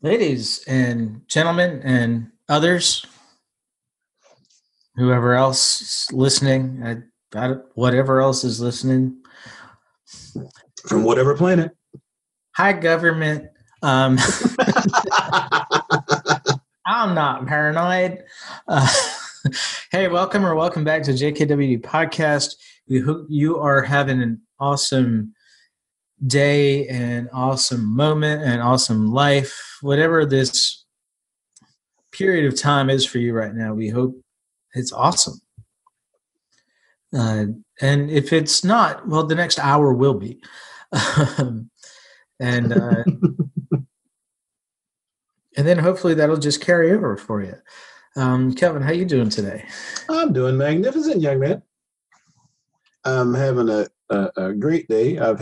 Ladies and gentlemen and others, whoever else is listening, whatever else is listening. From whatever planet. Hi, government. I'm not paranoid. Hey, welcome back to JKWD Podcast. We hope you are having an awesome day, an awesome moment, an awesome life. Whatever this period of time is for you right now, we hope it's awesome. And if it's not, well, the next hour will be. And then hopefully that'll just carry over for you. Kelvin, how you doing today? I'm doing magnificent, young man. I'm having a great day. I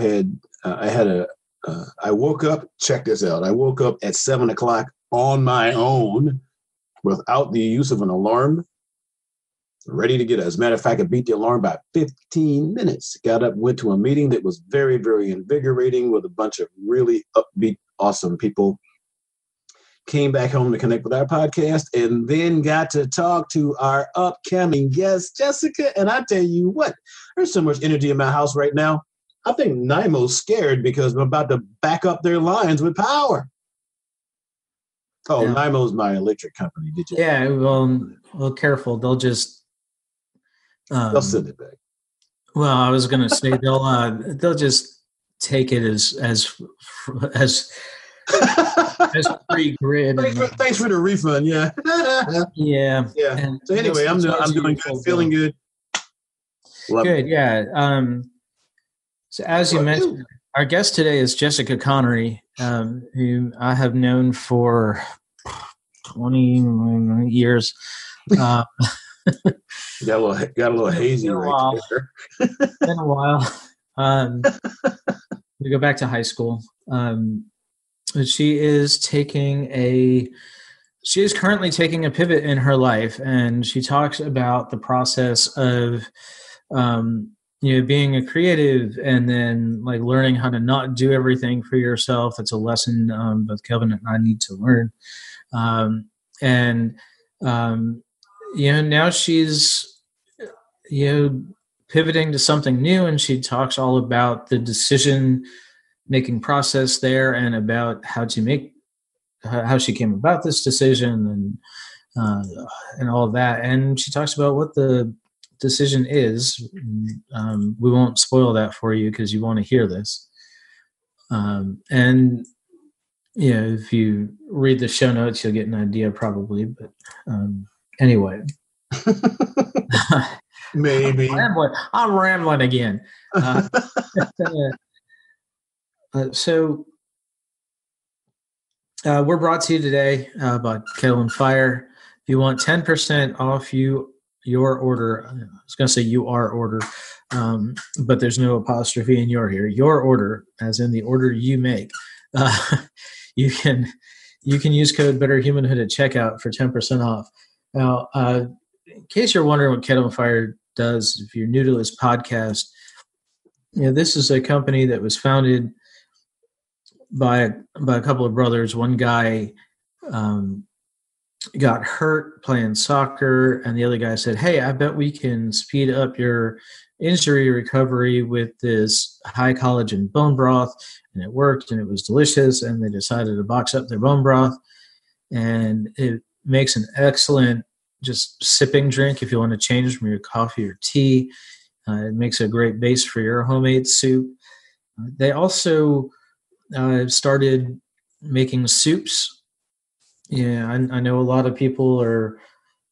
woke up, check this out. I woke up at 7:00 on my own without the use of an alarm, ready to get it. As a matter of fact, I beat the alarm by 15 minutes. Got up, went to a meeting that was very, very invigorating with a bunch of really upbeat, awesome people. Came back home to connect with our podcast and then got to talk to our upcoming guest, Jessica. And I tell you what, there's so much energy in my house right now. I think Nymo's scared because I'm about to back up their lines with power. Oh, yeah. Nymo's my electric company. Did you? Yeah, well, careful. They'll just they'll send it back. Well, I was going to say they'll just take it as free grid. Thanks for the refund. Yeah. Yeah. And so anyway, I'm doing good, feeling good. Good. Yeah. So as you mentioned, our guest today is Jessica Connery, who I have known for 20 years. Got a little hazy right there. Been a while. We go back to high school. She is currently taking a pivot in her life, and she talks about the process of being a creative and then like learning how to not do everything for yourself. It's a lesson both Kelvin and I need to learn. Now she's pivoting to something new, and she talks all about the decision making process there and about how she came about this decision and all of that. And she talks about what the decision is. We won't spoil that for you because you want to hear this. If you read the show notes, you'll get an idea probably. But anyway. Maybe. I'm rambling again. So we're brought to you today by Kelvin Fire. If you want 10% off your order, I was going to say your order, but there's no apostrophe in your here. Your order, as in the order you make. You can use code BetterHumanhood at checkout for 10% off. Now, in case you're wondering what Kelvin Fire does, if you're new to this podcast, this is a company that was founded by a couple of brothers. One guy got hurt playing soccer, and the other guy said, "Hey, I bet we can speed up your injury recovery with this high collagen bone broth." And it worked, and it was delicious, and they decided to box up their bone broth, and it makes an excellent just sipping drink if you want to change from your coffee or tea. It makes a great base for your homemade soup. They also started making soups. Yeah, I know a lot of people are.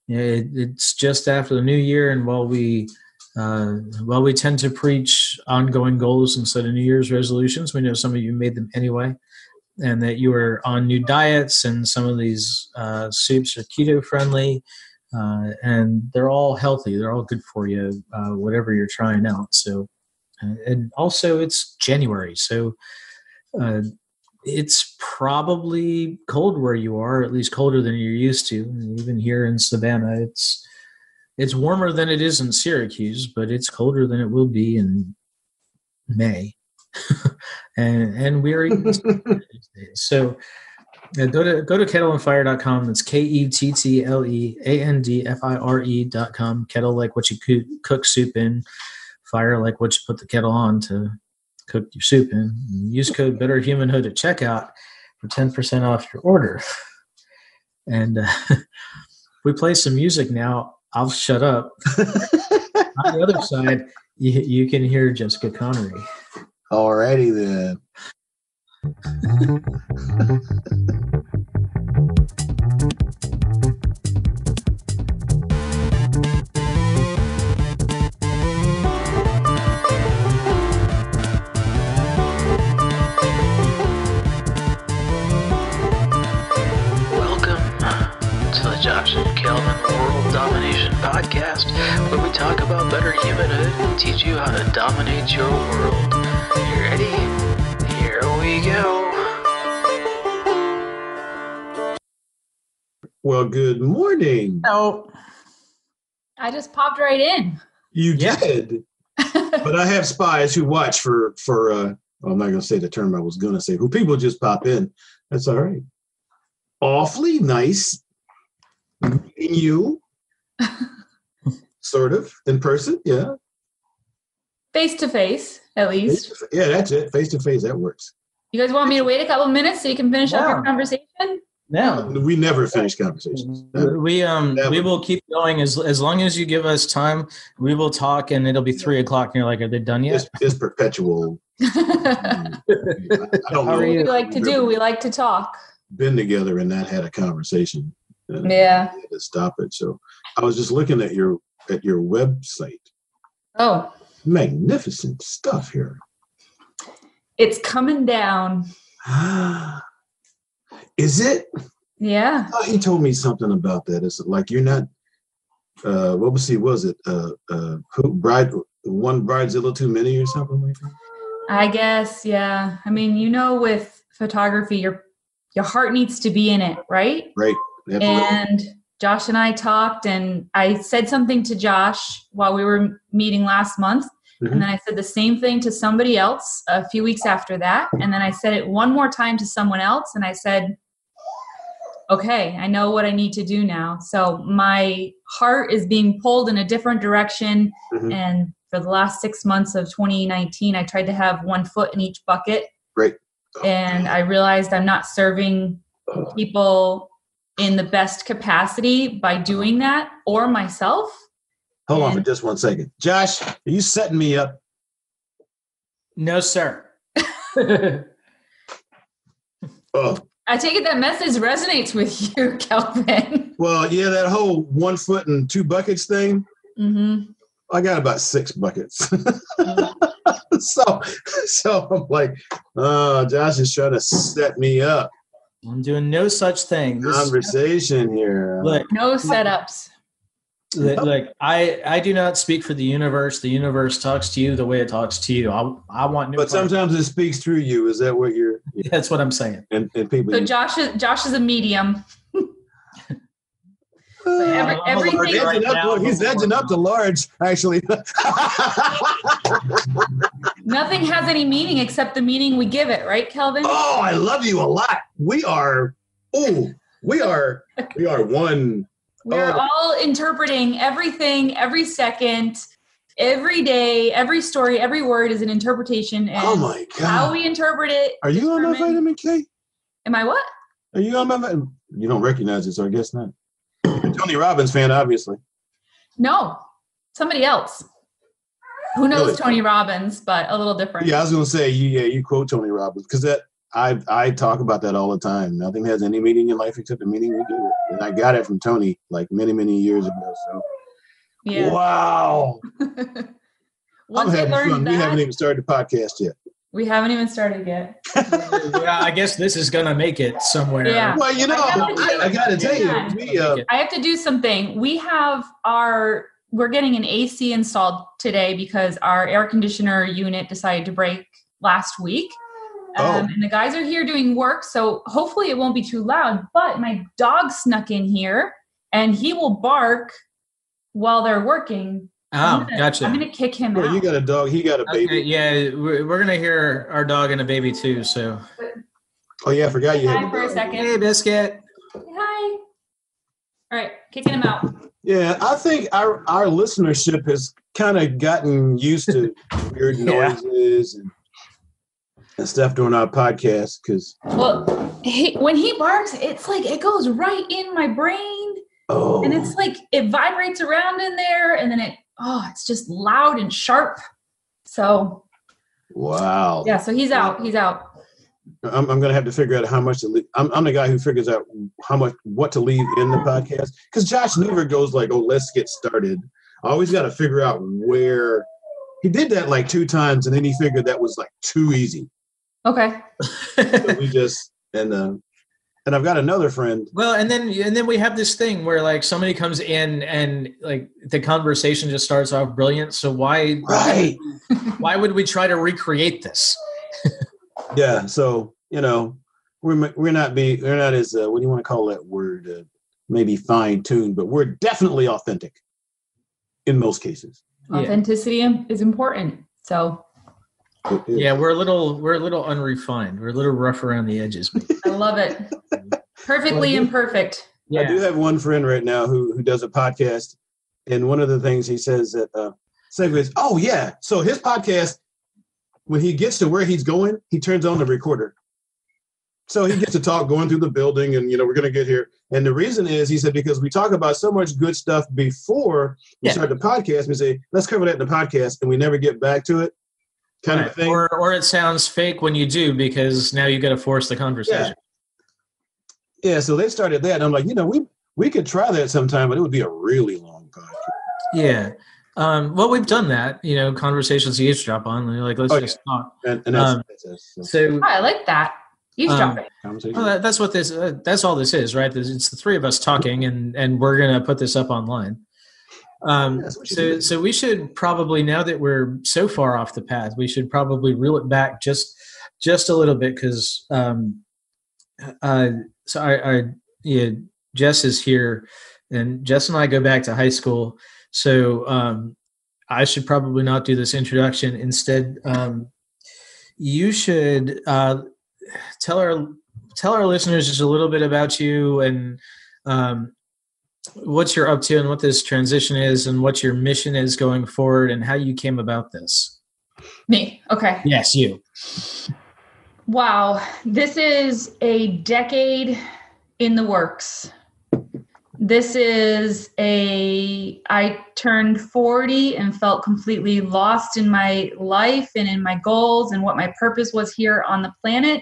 It's just after the new year, and while we tend to preach ongoing goals instead of New Year's resolutions, we know some of you made them anyway, and that you are on new diets, and some of these soups are keto friendly, and they're all healthy. They're all good for you, whatever you're trying out. So, and also it's January, so. It's probably cold where you are, at least colder than you're used to. And even here in Savannah, it's warmer than it is in Syracuse, but it's colder than it will be in May. and we're even these days. So Yeah, go to kettleandfire.com. That's kettleandfire.com. Kettle like what you cook soup in. Fire like what you put the kettle on to cook your soup in. And use code BetterHumanhood at checkout for 10% off your order. And we play some music now. I'll shut up. On the other side, you can hear Jessica Connery. Alrighty then. Josh and Kelvin World Domination Podcast, where we talk about better humanhood and teach you how to dominate your world. You ready? Here we go. Well, good morning. Oh, I just popped right in. You did, but I have spies who watch for. I'm not going to say the term I was going to say. Who people just pop in. That's all right. Awfully nice. Meeting you, sort of, in person, yeah. Face to face, at least. Yeah, that's it. Face to face, that works. You guys want me to wait a couple minutes so you can finish up your conversation? No, we never finish conversations. We will keep going as long as you give us time. We will talk, and it'll be 3:00. And you're like, are they done yet? It's perpetual. I don't know. What we like to do. We like to talk. Been together and not had a conversation. Yeah. To stop it. So I was just looking at your website. Oh. Magnificent stuff here. It's coming down. Is it? Yeah. Oh, he told me something about that. It's like you're not was it one bridezilla too many or something like that? I guess, yeah. I mean, with photography, your heart needs to be in it, right? Right. Absolutely. And Josh and I talked, and I said something to Josh while we were meeting last month. Mm-hmm. And then I said the same thing to somebody else a few weeks after that. And then I said it one more time to someone else. And I said, okay, I know what I need to do now. So my heart is being pulled in a different direction. Mm-hmm. And for the last 6 months of 2019, I tried to have one foot in each bucket. Right. And I realized I'm not serving people in the best capacity by doing that, or myself. Hold on for just 1 second. Josh, are you setting me up? No, sir. Oh. I take it that message resonates with you, Kelvin. Well, yeah, that whole 1 foot and 2 buckets thing. Mm-hmm. I got about 6 buckets. So I'm like, Josh is trying to set me up. I'm doing no such thing. Conversation here. Look, no setups. Look, I do not speak for the universe. The universe talks to you the way it talks to you. I want new. But sometimes it speaks through you. Is that what you're? Yeah, that's what I'm saying. And people. So Josh is a medium. He's edging up to large, actually. Nothing has any meaning except the meaning we give it, right, Kelvin? Oh, I love you a lot. We are one. We're all interpreting everything, every second, every day, every story, every word is an interpretation. And oh my God. How we interpret it. Are you on my vitamin K? Am I what? Are you on my vitamin? You don't recognize it, so I guess not. You're a Tony Robbins fan, obviously. No, somebody else. Who knows really? Tony Robbins, but a little different. Yeah, I was going to say, you quote Tony Robbins, because I talk about that all the time. Nothing has any meaning in life except the meaning we give it. And I got it from Tony like many, many years ago. So, yeah. Wow. Once I learned that, we haven't even started the podcast yet. We haven't even started yet. Yeah, I guess this is going to make it somewhere. Yeah. Well, I got to tell you. I have to do something. We're getting an AC installed today because our air conditioner unit decided to break last week. And the guys are here doing work, so hopefully it won't be too loud. But my dog snuck in here, and he will bark while they're working. Oh, gotcha. I'm going to kick him out. You got a dog. He got a baby. Okay, yeah, we're going to hear our dog and a baby too. So Oh yeah, I forgot you had Hi the for a dog. second. Hey, Biscuit. Hi. All right, kicking him out. Yeah, I think our listenership has kind of gotten used to weird Yeah. noises and stuff during our podcast because when he barks, it's like it goes right in my brain, and it's like it vibrates around in there, and then it's just loud and sharp. So wow. Yeah, so he's out. I'm going to have to figure out how much to leave. I'm the guy who figures out what to leave in the podcast because Josh never goes like, "Oh, let's get started." I always got to figure out where. He did that like 2 times, and then he figured that was like too easy. Okay. So we just and I've got another friend. Well, and then we have this thing where like somebody comes in and like the conversation just starts off brilliant. So why would we try to recreate this? Yeah, so we're not as what do you want to call that word? Maybe fine-tuned, but we're definitely authentic in most cases. Authenticity is important. So yeah, we're a little unrefined. We're a little rough around the edges. I love it. Perfectly imperfect. Yeah. I do have one friend right now who does a podcast, and one of the things he says that is, oh yeah, so his podcast, when he gets to where he's going, he turns on the recorder. So he gets to talk going through the building and, we're going to get here. And the reason is, he said, because we talk about so much good stuff before we start the podcast, we say, let's cover that in the podcast, and we never get back to it kind of thing. Or it sounds fake when you do because now you got to force the conversation. Yeah, so they started that. And I'm like, we could try that sometime, but it would be a really long podcast. Yeah. Well, we've done that, conversations you eavesdrop on. And you're like, let's just talk. And that's so I like that. Eavesdropping. Well, that's what that's all this is, right? It's the 3 of us talking and we're going to put this up online. So we should probably, now that we're so far off the path, we should probably reel it back just a little bit. Cause, Jess is here, and Jess and I go back to high school. So I should probably not do this introduction. Instead, you should tell our listeners just a little bit about you and what you're up to and what this transition is and what your mission is going forward and how you came about this. Me. Okay. Yes, you. Wow. This is a decade in the works. I turned 40 and felt completely lost in my life and in my goals and what my purpose was here on the planet.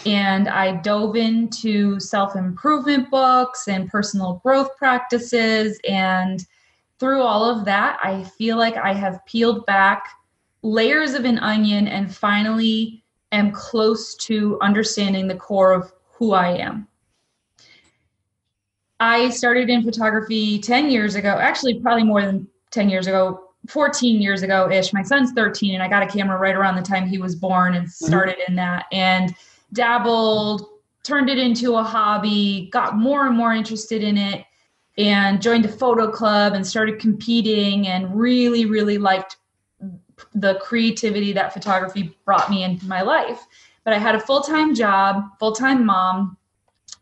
And I dove into self-improvement books and personal growth practices. And through all of that, I feel like I have peeled back layers of an onion and finally am close to understanding the core of who I am. I started in photography 10 years ago, actually probably more than 10 years ago, 14 years ago-ish. My son's 13 and I got a camera right around the time he was born and started in that and dabbled, turned it into a hobby, got more and more interested in it and joined a photo club and started competing and really, really liked the creativity that photography brought me into my life. But I had a full-time job, full-time mom,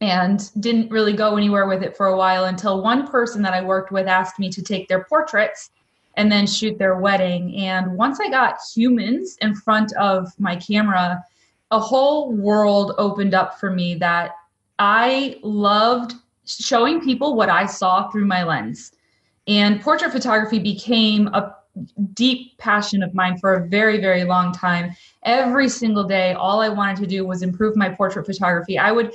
and didn't really go anywhere with it for a while until one person that I worked with asked me to take their portraits and then shoot their wedding. And once I got humans in front of my camera, a whole world opened up for me that I loved showing people what I saw through my lens. And portrait photography became a deep passion of mine for a very, very long time. Every single day, all I wanted to do was improve my portrait photography. I would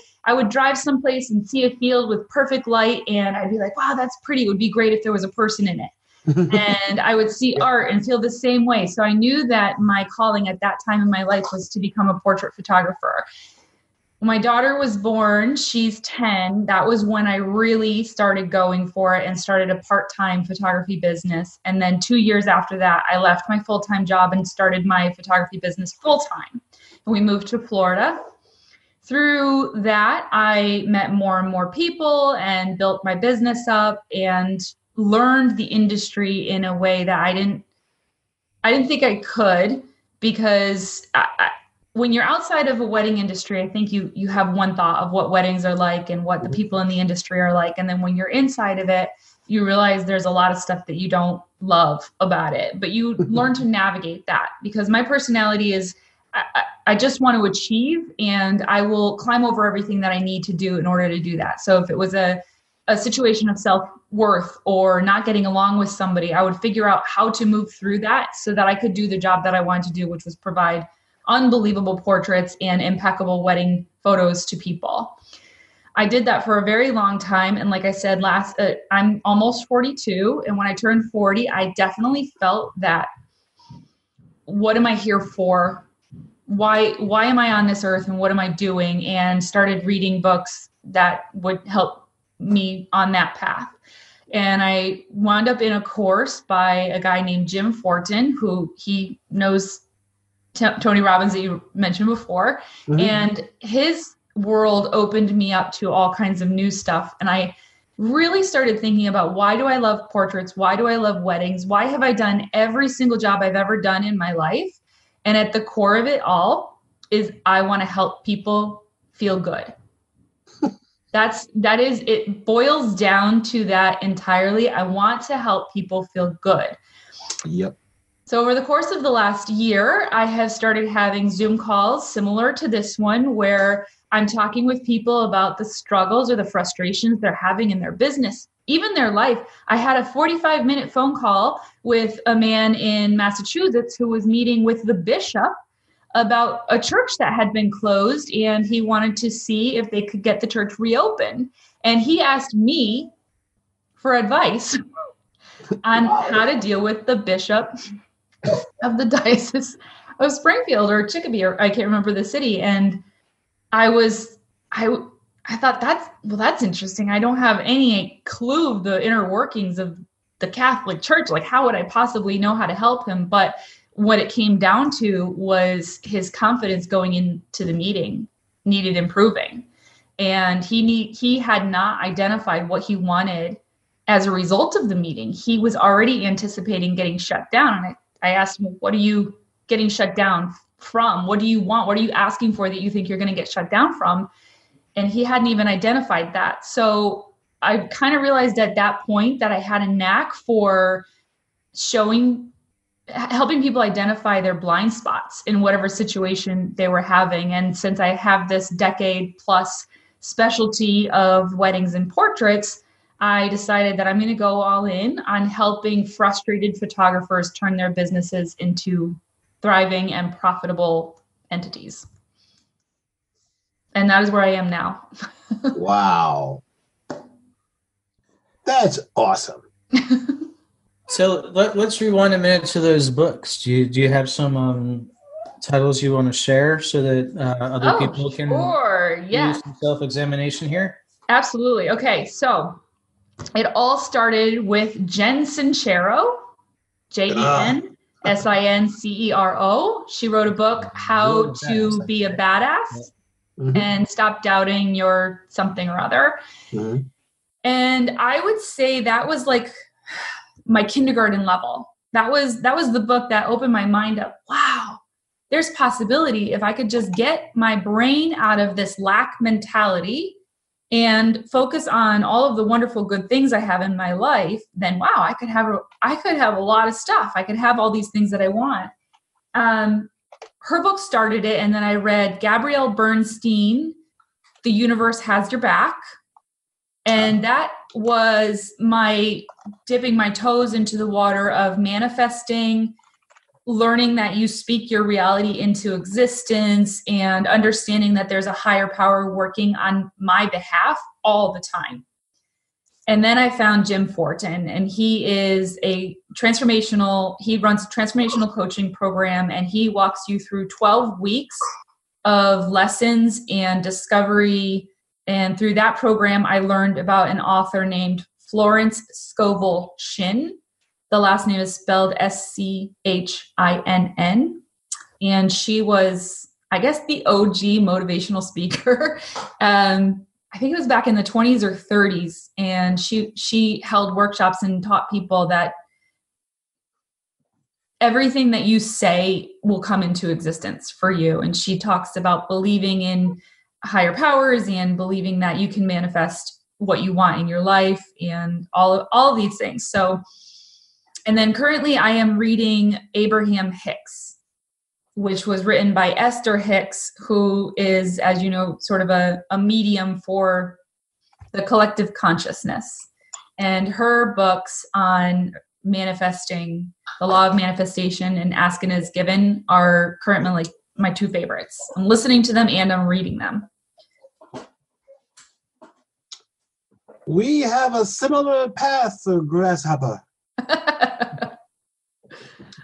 drive someplace and see a field with perfect light, and I'd be like, wow, that's pretty. It would be great if there was a person in it. And I would see art and feel the same way. So I knew that my calling at that time in my life was to become a portrait photographer. When my daughter was born, she's 10. That was when I really started going for it and started a part-time photography business. And then 2 years after that, I left my full-time job and started my photography business full-time. And we moved to Florida. Through that, I met more and more people and built my business up and learned the industry in a way that I didn't think I could, because when you're outside of a wedding industry, I think you have one thought of what weddings are like and what the people in the industry are like. And then when you're inside of it, you realize there's a lot of stuff that you don't love about it, but you learn to navigate that, because my personality is, I just want to achieve, and I will climb over everything that I need to do in order to do that. So if it was a situation of self-worth or not getting along with somebody, I would figure out how to move through that so that I could do the job that I wanted to do, which was provide unbelievable portraits and impeccable wedding photos to people. I did that for a very long time. And like I said, I'm almost 42. And when I turned 40, I definitely felt that, what am I here for? Why am I on this earth, and what am I doing? And started reading books that would help me on that path. And I wound up in a course by a guy named Jim Fortin, who he knows Tony Robbins that you mentioned before. Mm-hmm. And his world opened me up to all kinds of new stuff. And I really started thinking about, why do I love portraits? Why do I love weddings? Why have I done every single job I've ever done in my life? And at the core of it all is, I want to help people feel good. It boils down to that entirely. I want to help people feel good. Yep. So over the course of the last year, I have started having Zoom calls similar to this one, where I'm talking with people about the struggles or the frustrations they're having in their business, even their life. I had a 45-minute phone call with a man in Massachusetts who was meeting with the bishop about a church that had been closed, and he wanted to see if they could get the church reopened. And he asked me for advice on how to deal with the bishop of the Diocese of Springfield or Chicopee, or I can't remember the city. And I thought that's interesting. I don't have any clue of the inner workings of the Catholic Church. Like, how would I possibly know how to help him? But what it came down to was his confidence going into the meeting needed improving. And he had not identified what he wanted as a result of the meeting. He was already anticipating getting shut down. And I asked him, what are you getting shut down from? What do you want? What are you asking for that you think you're going to get shut down from? And he hadn't even identified that. So I kind of realized at that point that I had a knack for helping people identify their blind spots in whatever situation they were having. And since I have this decade plus specialty of weddings and portraits, I decided that I'm going to go all in on helping frustrated photographers turn their businesses into thriving and profitable entities. And that is where I am now. Wow. That's awesome. So let's rewind a minute to those books. Do you have some titles you want to share so that other people can do some self-examination here? Absolutely. Okay, so it all started with Jen Sincero, Jensincero. She wrote a book, How to Be a Badass and Stop Doubting Your Something or Other. Mm-hmm. And I would say that was like my kindergarten level. That was the book that opened my mind up. Wow, there's possibility if I could just get my brain out of this lack mentality and focus on all of the wonderful good things I have in my life, then wow, I could have a lot of stuff. I could have all these things that I want. Her book started it, and then I read Gabrielle Bernstein, The Universe Has Your Back. And that was my dipping my toes into the water of manifesting, learning that you speak your reality into existence, and understanding that there's a higher power working on my behalf all the time. And then I found Jim Fortin, and he runs a transformational coaching program, and he walks you through 12 weeks of lessons and discovery. And through that program, I learned about an author named Florence Scovel Shinn. The last name is spelled Schinn. And she was, I guess, the OG motivational speaker. I think it was back in the 20s or 30s. And she held workshops and taught people that everything that you say will come into existence for you. And she talks about believing in higher powers and believing that you can manifest what you want in your life and all of these things. So, and then currently I am reading Abraham Hicks, which was written by Esther Hicks, who is, as you know, sort of a medium for the collective consciousness. And her books on manifesting, the law of manifestation and Ask and Is Given are currently like my two favorites. I'm listening to them and I'm reading them. We have a similar path, Grasshopper.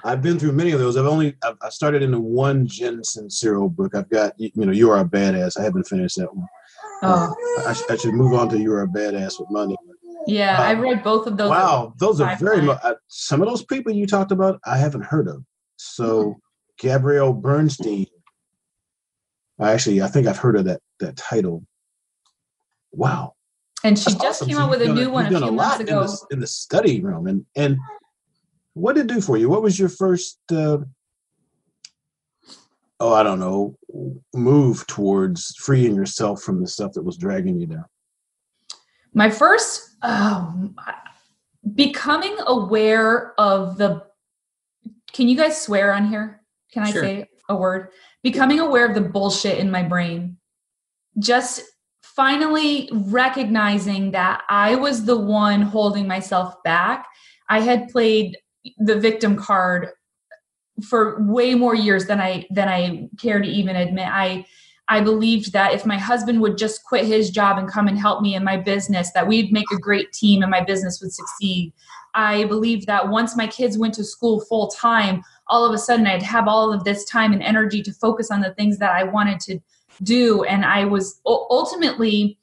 I've been through many of those. I started in the one Jen Sincero book. I've got, You Are a Badass. I haven't finished that one. Oh. I should move on to You Are a Badass with Monday. Yeah, I read both of those. Wow, those are very much. Some of those people you talked about, I haven't heard of. So Gabrielle Bernstein. I think I've heard of that title. Wow. And she just came out with a new one a few months ago. In the study realm. And what did it do for you? What was your first, move towards freeing yourself from the stuff that was dragging you down? My first, becoming aware of can you guys swear on here? Can I say a word? Becoming aware of the bullshit in my brain. Just finally recognizing that I was the one holding myself back. I had played the victim card for way more years than I care to even admit. I believed that if my husband would just quit his job and come and help me in my business, that we'd make a great team and my business would succeed. I believed that once my kids went to school full time, all of a sudden I'd have all of this time and energy to focus on the things that I wanted to do. And I was ultimately,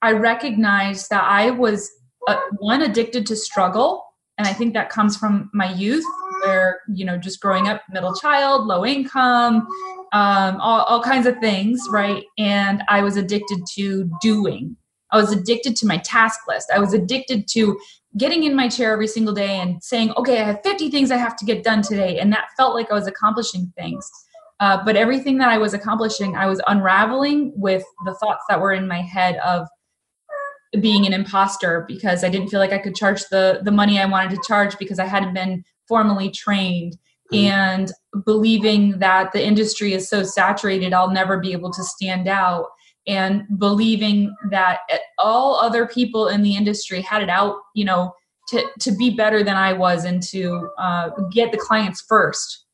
I recognized that I was addicted to struggle. And I think that comes from my youth where, just growing up, middle child, low income, all kinds of things, right? And I was addicted to doing. I was addicted to my task list. I was addicted to getting in my chair every single day and saying, okay, I have 50 things I have to get done today. And that felt like I was accomplishing things. But everything that I was accomplishing, I was unraveling with the thoughts that were in my head of being an imposter because I didn't feel like I could charge the money I wanted to charge because I hadn't been formally trained, and believing that the industry is so saturated, I'll never be able to stand out, and believing that all other people in the industry had it out, to be better than I was and to get the clients first.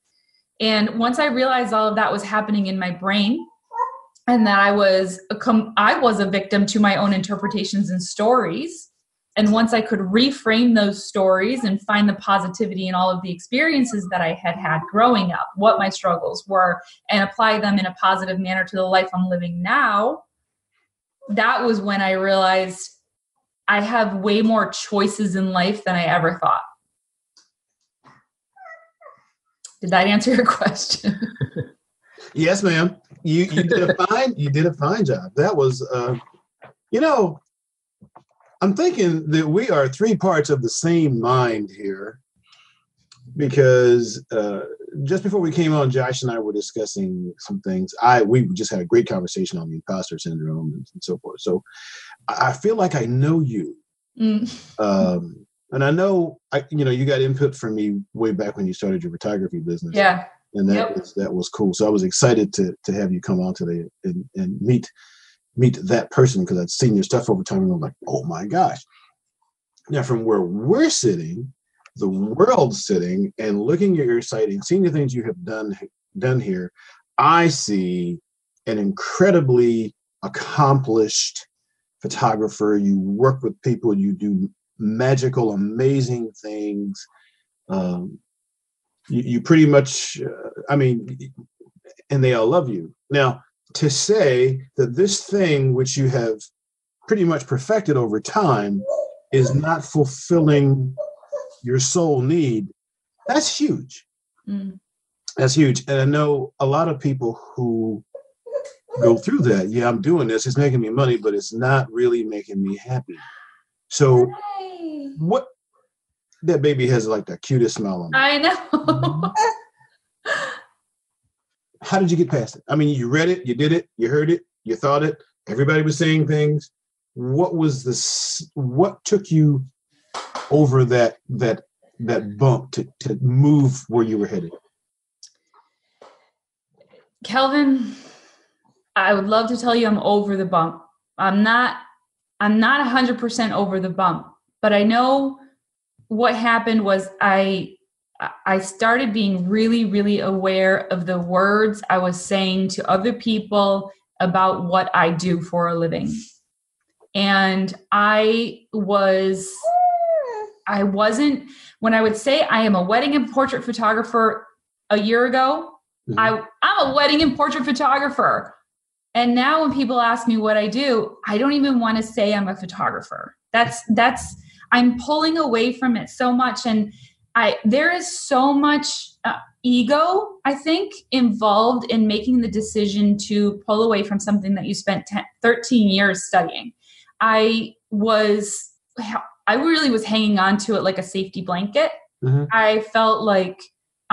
And once I realized all of that was happening in my brain, and that I was a victim to my own interpretations and stories. And once I could reframe those stories and find the positivity in all of the experiences that I had growing up, what my struggles were, and apply them in a positive manner to the life I'm living now, that was when I realized I have way more choices in life than I ever thought. Did that answer your question? Yes, ma'am. You did a fine job. That was, I'm thinking that we are three parts of the same mind here, because just before we came on, Josh and I were discussing some things. We just had a great conversation on the imposter syndrome and so forth. So I feel like I know you, and I know you got input from me way back when you started your photography business. Yeah. And that was cool. So I was excited to have you come on today and meet that person, because I'd seen your stuff over time and I'm like, oh my gosh. Now from where we're sitting, the world's sitting, and looking at your site and seeing the things you have done here, I see an incredibly accomplished photographer. You work with people, you do magical, amazing things. You pretty much, and they all love you. Now, to say that this thing which you have pretty much perfected over time is not fulfilling your soul need, that's huge. That's huge. And I know a lot of people who go through that. Yeah, I'm doing this. It's making me money, but it's not really making me happy. So That baby has like the cutest smile on it. I know. How did you get past it? I mean, you read it, you did it, you heard it, you thought it. Everybody was saying things. What was this? What took you over that bump to move where you were headed? Kelvin, I would love to tell you I'm over the bump. I'm not 100% over the bump, but I know what happened was I started being really, really aware of the words I was saying to other people about what I do for a living. And I wasn't, when I would say I am a wedding and portrait photographer a year ago, I'm a wedding and portrait photographer. And now when people ask me what I do, I don't even want to say I'm a photographer. I'm pulling away from it so much. And there is so much ego, I think, involved in making the decision to pull away from something that you spent 13 years studying. I really was hanging on to it like a safety blanket. I felt like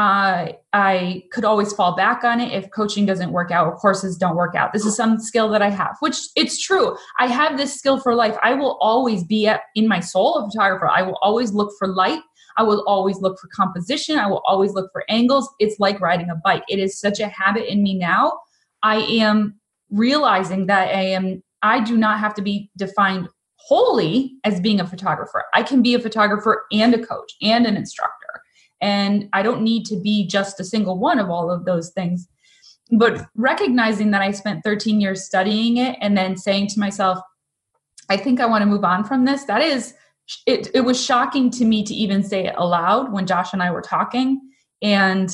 I could always fall back on it if coaching doesn't work out or courses don't work out. This is some skill that I have, which it's true. I have this skill for life. I will always be in my soul a photographer. I will always look for light. I will always look for composition. I will always look for angles. It's like riding a bike. It is such a habit in me now. I am realizing that I do not have to be defined wholly as being a photographer. I can be a photographer and a coach and an instructor. And I don't need to be just a single one of all of those things. But recognizing that I spent 13 years studying it and then saying to myself, I think I want to move on from this. It was shocking to me to even say it aloud when Josh and I were talking. And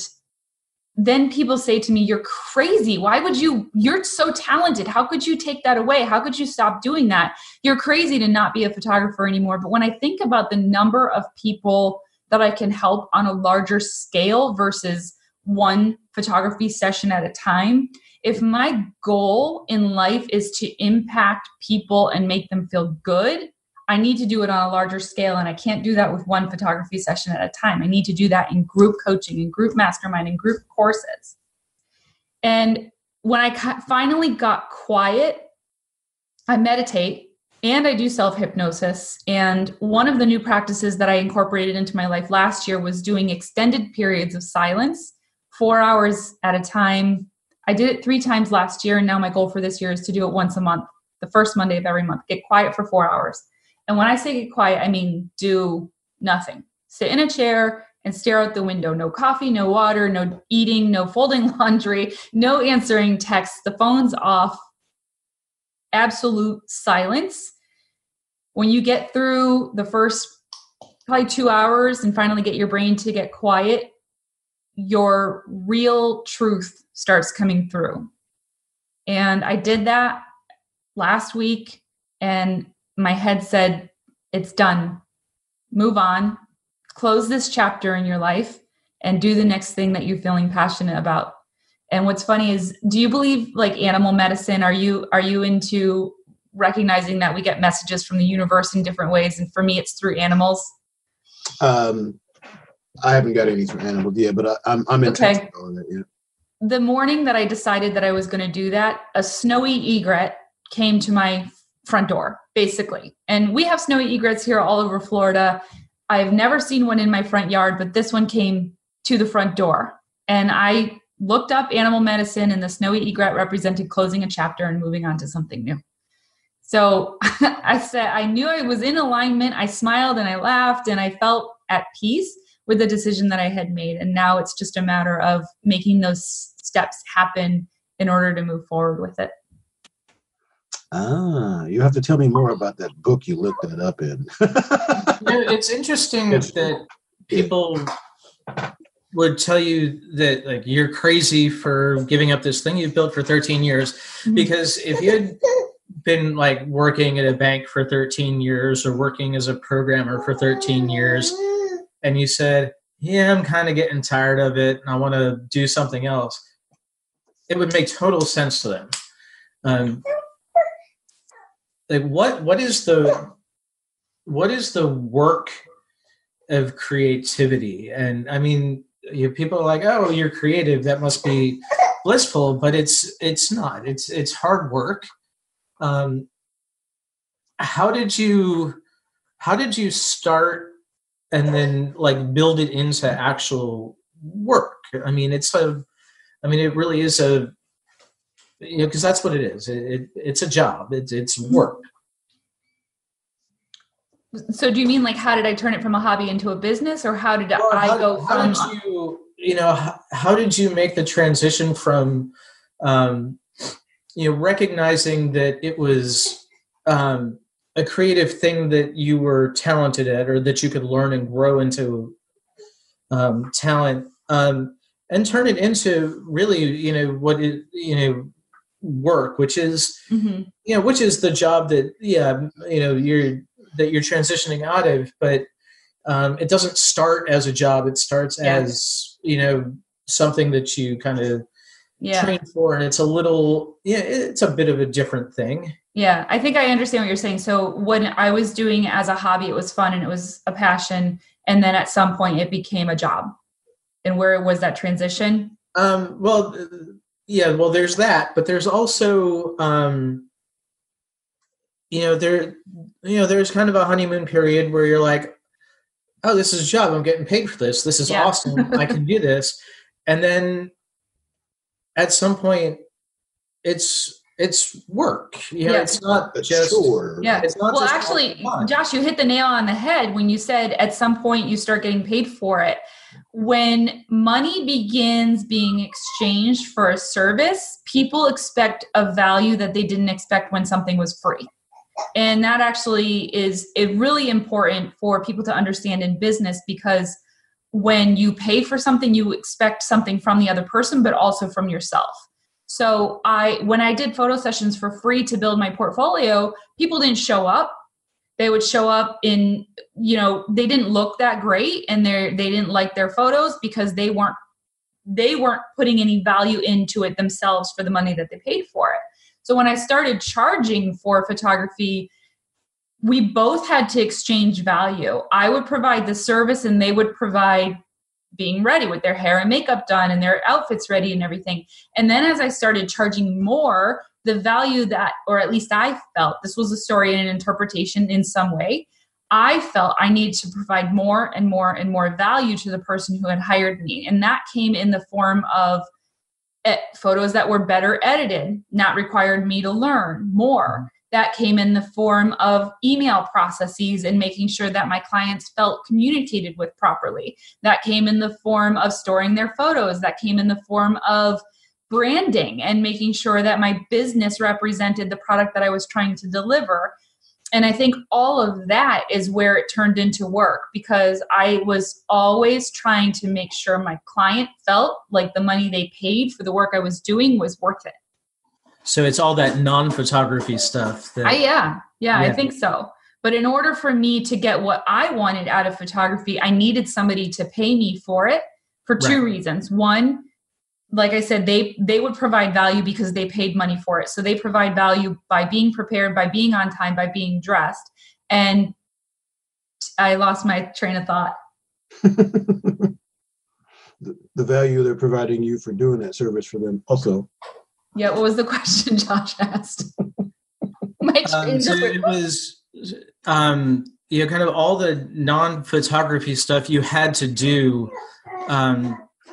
then people say to me, you're crazy. Why would you're so talented. How could you take that away? How could you stop doing that? You're crazy to not be a photographer anymore. But when I think about the number of people that I can help on a larger scale versus one photography session at a time, if my goal in life is to impact people and make them feel good, I need to do it on a larger scale. And I can't do that with one photography session at a time. I need to do that in group coaching, in group mastermind, in group courses. And when I finally got quiet, I meditate and I do self-hypnosis. And one of the new practices that I incorporated into my life last year was doing extended periods of silence, 4 hours at a time. I did it 3 times last year. And now my goal for this year is to do it once a month, the first Monday of every month. Get quiet for 4 hours. And when I say get quiet, I mean do nothing. Sit in a chair and stare out the window. No coffee, no water, no eating, no folding laundry, no answering texts. The phone's off. Absolute silence. When you get through the first probably 2 hours and finally get your brain to get quiet, your real truth starts coming through. And I did that last week, and my head said, it's done. Move on. Close this chapter in your life and do the next thing that you're feeling passionate about. And what's funny is, do you believe like animal medicine? Are you into recognizing that we get messages from the universe in different ways? And for me, it's through animals. I haven't got any through animals yet, but I'm interested in all of that. Yeah. The morning that I decided that I was going to do that, a snowy egret came to my front door, basically. And we have snowy egrets here all over Florida. I've never seen one in my front yard, but this one came to the front door. And I looked up animal medicine, and the snowy egret represented closing a chapter and moving on to something new. So I said, I knew I was in alignment. I smiled and I laughed and I felt at peace with the decision that I had made. And now it's just a matter of making those steps happen in order to move forward with it. You have to tell me more about that book you looked that up in. It's interesting that people would tell you that like you're crazy for giving up this thing you've built for 13 years. Because if you had been like working at a bank for 13 years or working as a programmer for 13 years and you said, yeah, I'm kind of getting tired of it and I want to do something else, it would make total sense to them. Like what is the work of creativity. And I mean, people are like, oh, you're creative, that must be blissful, but it's not. It's hard work. How did you start and then like build it into actual work? I mean, it really is because that's what it is. It's a job. It's work. So do you mean like, how did I turn it from a hobby into a business, or how did how did you make the transition from, recognizing that it was a creative thing that you were talented at, or that you could learn and grow into talent, and turn it into really, what it, work, which is, which is the job that, you're transitioning out of, but it doesn't start as a job. It starts as, something that you kind of train for, and it's it's a bit of a different thing. Yeah, I think I understand what you're saying. So when I was doing it as a hobby, it was fun and it was a passion, and then at some point it became a job. And where was that transition? There's that, but there's also, there's kind of a honeymoon period where you're like, oh, this is a job. I'm getting paid for this. This is awesome. I can do this. And then at some point it's work. It's not just, sure. Yeah. It's not well, just actually, Josh, you hit the nail on the head when you said at some point you start getting paid for it. When money begins being exchanged for a service, people expect a value that they didn't expect when something was free. And that actually is really important for people to understand in business, because when you pay for something, you expect something from the other person, but also from yourself. So when I did photo sessions for free to build my portfolio, people didn't show up. They would show up in, they didn't look that great, and they didn't like their photos because they weren't putting any value into it themselves for the money that they paid for it. So when I started charging for photography, we both had to exchange value. I would provide the service and they would provide being ready with their hair and makeup done and their outfits ready and everything. And then as I started charging more, the value that, or at least I felt, this was a story and an interpretation in some way, I felt I needed to provide more and more and more value to the person who had hired me. And that came in the form of photos that were better edited, not required me to learn more. That came in the form of email processes and making sure that my clients felt communicated with properly. That came in the form of storing their photos. That came in the form of branding and making sure that my business represented the product that I was trying to deliver. And I think all of that is where it turned into work, because I was always trying to make sure my client felt like the money they paid for the work I was doing was worth it. So it's all that non-photography stuff. I think so. But in order for me to get what I wanted out of photography, I needed somebody to pay me for it for two reasons. One, like I said, they would provide value because they paid money for it. So they provide value by being prepared, by being on time, by being dressed. And I lost my train of thought. The value they're providing you for doing that service for them also. Yeah, what was the question Josh asked? So it was, kind of all the non-photography stuff you had to do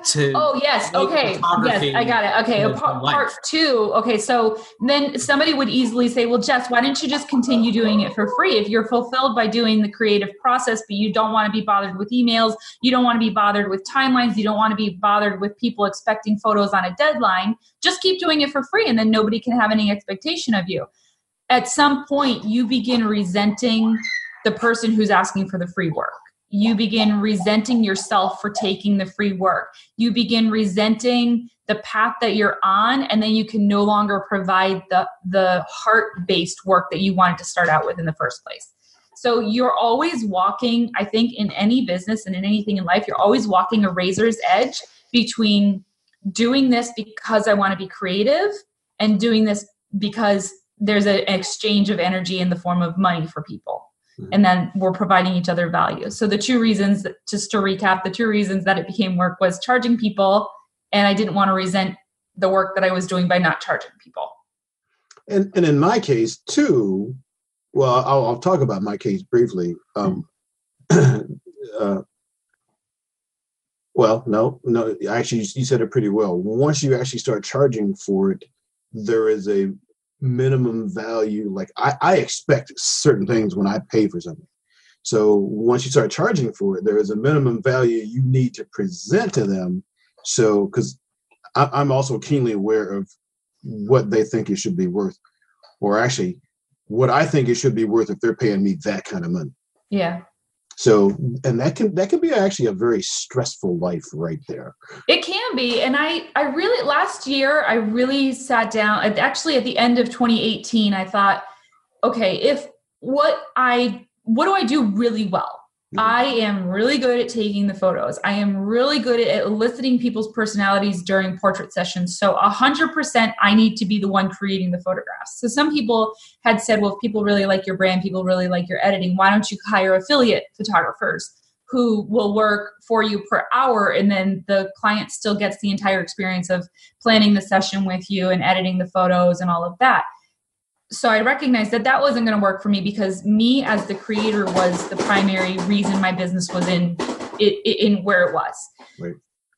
to. Oh, yes. Okay. Yes, I got it. Okay. Part two. Okay. So then somebody would easily say, well, Jess, why didn't you just continue doing it for free? If you're fulfilled by doing the creative process, but you don't want to be bothered with emails, you don't want to be bothered with timelines, you don't want to be bothered with people expecting photos on a deadline, just keep doing it for free. And then nobody can have any expectation of you. At some point, you begin resenting the person who's asking for the free work. You begin resenting yourself for taking the free work. You begin resenting the path that you're on, and then you can no longer provide the heart-based work that you wanted to start out with in the first place. So you're always walking, I think in any business and in anything in life, you're always walking a razor's edge between doing this because I want to be creative and doing this because there's an exchange of energy in the form of money for people. And then we're providing each other value. So the two reasons, just to recap, the two reasons that it became work was charging people, and I didn't want to resent the work that I was doing by not charging people. And in my case too, well, I'll talk about my case briefly. Well, no, actually, you said it pretty well. Once you actually start charging for it, there is a minimum value. Like I expect certain things when I pay for something. So once you start charging for it, there is a minimum value you need to present to them. So, because I'm also keenly aware of what they think it should be worth, or actually what I think it should be worth if they're paying me that kind of money. Yeah. So, and that can be actually a very stressful life right there. It can be. And I really, last year, I really sat down, actually at the end of 2018, I thought, okay, what do I do really well? I am really good at taking the photos. I am really good at eliciting people's personalities during portrait sessions. So 100%, I need to be the one creating the photographs. So some people had said, well, if people really like your brand, people really like your editing, why don't you hire affiliate photographers who will work for you per hour? And then the client still gets the entire experience of planning the session with you and editing the photos and all of that. So I recognized that wasn't going to work for me, because me as the creator was the primary reason my business was in where it was. Right.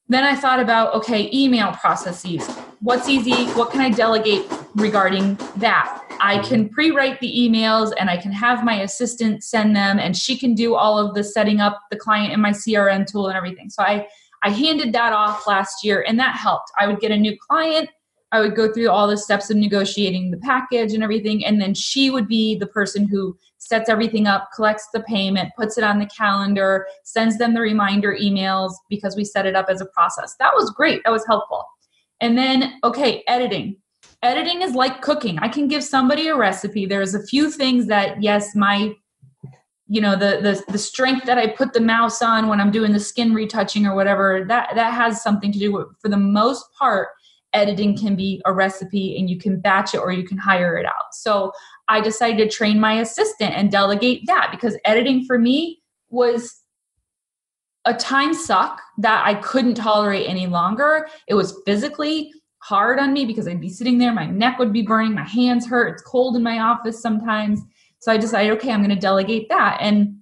Then I thought about, okay, email processes. What's easy? What can I delegate regarding that? I can pre-write the emails and I can have my assistant send them, and she can do all of the setting up the client in my CRM tool and everything. So I handed that off last year, and that helped. I would get a new client. I would go through all the steps of negotiating the package and everything. And then she would be the person who sets everything up, collects the payment, puts it on the calendar, sends them the reminder emails, because we set it up as a process. That was great. That was helpful. And then, okay, editing. Editing is like cooking. I can give somebody a recipe. There's a few things that, yes, the strength that I put the mouse on when I'm doing the skin retouching or whatever, that has something to do with, for the most part, editing can be a recipe, and you can batch it or you can hire it out. So I decided to train my assistant and delegate that, because editing for me was a time suck that I couldn't tolerate any longer. It was physically hard on me because I'd be sitting there, my neck would be burning, my hands hurt, it's cold in my office sometimes. So I decided, okay, I'm going to delegate that. And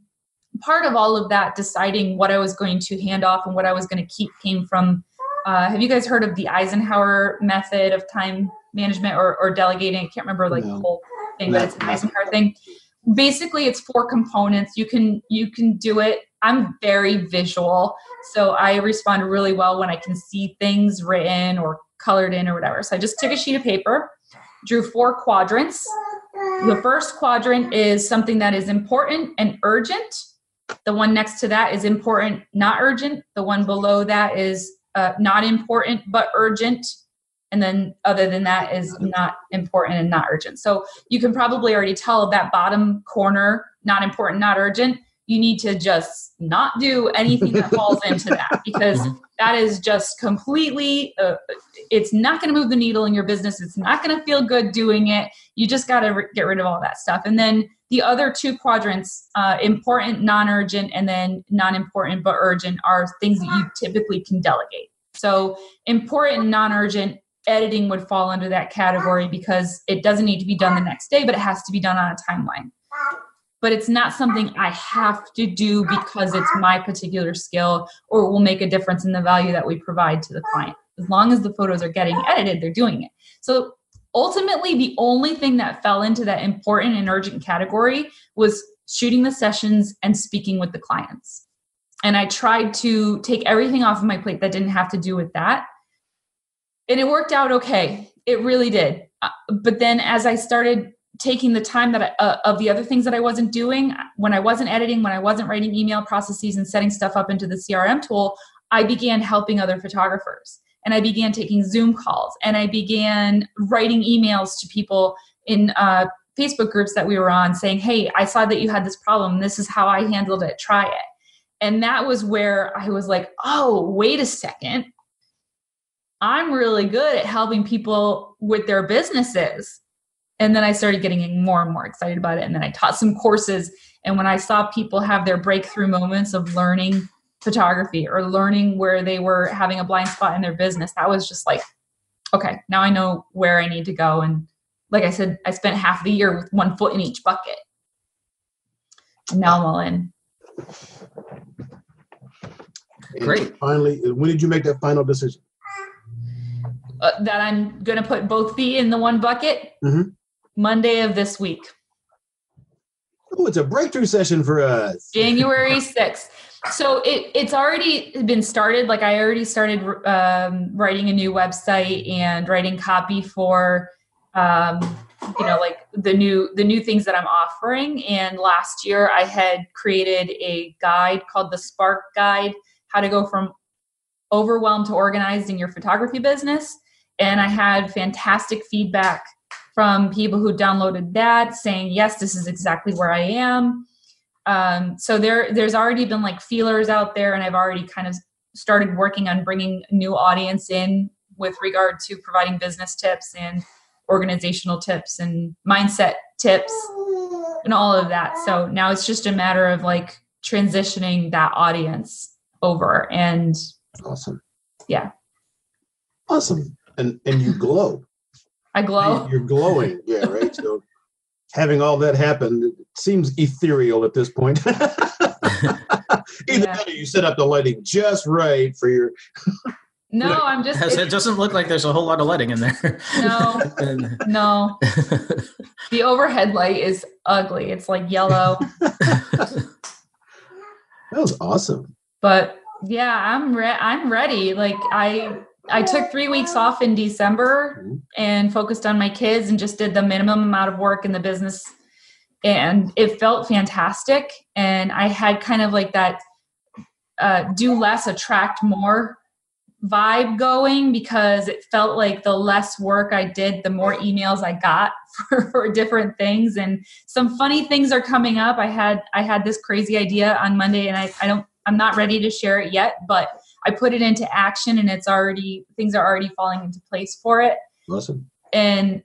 part of all of that, deciding what I was going to hand off and what I was going to keep, came from have you guys heard of the Eisenhower method of time management or delegating? I can't remember the whole thing, but it's an Eisenhower thing. Basically, it's 4 components. You can do it. I'm very visual, so I respond really well when I can see things written or colored in or whatever. So I just took a sheet of paper, drew 4 quadrants. The first quadrant is something that is important and urgent. The one next to that is important, not urgent. The one below that is not important but urgent, and then other than that is not important and not urgent. So you can probably already tell that bottom corner, not important, not urgent, you need to just not do anything that falls into that, because that is just completely it's not going to move the needle in your business. It's not going to feel good doing it. You just got to get rid of all that stuff. And then the other 2 quadrants, important, non-urgent, and then non-important but urgent, are things that you typically can delegate. So important, non-urgent, editing would fall under that category, because it doesn't need to be done the next day, but it has to be done on a timeline. But it's not something I have to do because it's my particular skill or will make a difference in the value that we provide to the client. As long as the photos are getting edited, they're doing it. So ultimately, the only thing that fell into that important and urgent category was shooting the sessions and speaking with the clients. And I tried to take everything off of my plate that didn't have to do with that. And it worked out okay. It really did. But then as I started taking the time that of the other things that I wasn't doing, when I wasn't editing, when I wasn't writing email processes and setting stuff up into the CRM tool, I began helping other photographers. And I began taking Zoom calls, and I began writing emails to people in Facebook groups that we were on saying, hey, I saw that you had this problem. This is how I handled it. Try it. And that was where I was like, oh, wait a second. I'm really good at helping people with their businesses. And then I started getting more and more excited about it. And then I taught some courses. And when I saw people have their breakthrough moments of learning photography or learning where they were having a blind spot in their business, that was just like, okay, now I know where I need to go. And like I said, I spent half the year with one foot in each bucket. And now I'm all in. Great. Finally, when did you make that final decision? That I'm going to put both feet in the one bucket? Mm-hmm. Monday of this week. Oh, it's a breakthrough session for us. January 6th. So it's already been started. Like I already started writing a new website and writing copy for, like the new things that I'm offering. And last year I had created a guide called the Spark Guide, how to go from overwhelmed to organized in your photography business. And I had fantastic feedback from people who downloaded that saying, yes, this is exactly where I am. So there's already been like feelers out there, and I've already kind of started working on bringing a new audience in with regard to providing business tips and organizational tips and mindset tips and all of that. So now it's just a matter of like transitioning that audience over. And awesome. Yeah. Awesome. And you glow. I glow. You're glowing. Yeah. Right. So having all that happen, it seems ethereal at this point. Either that or you set up the lighting just right for your. No, I'm just. It doesn't look like there's a whole lot of lighting in there. No. The overhead light is ugly. It's like yellow. That was awesome. But yeah, I'm ready. Like I took 3 weeks off in December and focused on my kids and just did the minimum amount of work in the business. And it felt fantastic. And I had kind of like that do less, attract more vibe going, because it felt like the less work I did, the more emails I got for different things. And some funny things are coming up. I had this crazy idea on Monday, and I'm not ready to share it yet, but I put it into action, and things are already falling into place for it. Awesome. And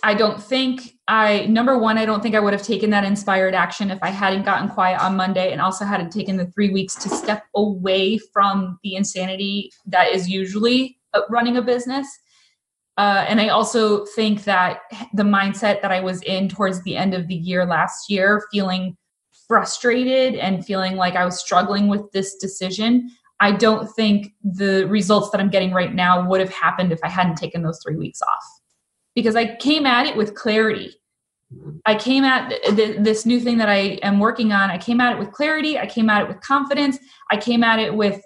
I don't think I would have taken that inspired action if I hadn't gotten quiet on Monday and also hadn't taken the 3 weeks to step away from the insanity that is usually running a business. And I also think that the mindset that I was in towards the end of the year last year, feeling frustrated and feeling like I was struggling with this decision, I don't think the results that I'm getting right now would have happened if I hadn't taken those 3 weeks off. Because I came at it with clarity. I came at this new thing that I am working on. I came at it with clarity. I came at it with confidence. I came at it with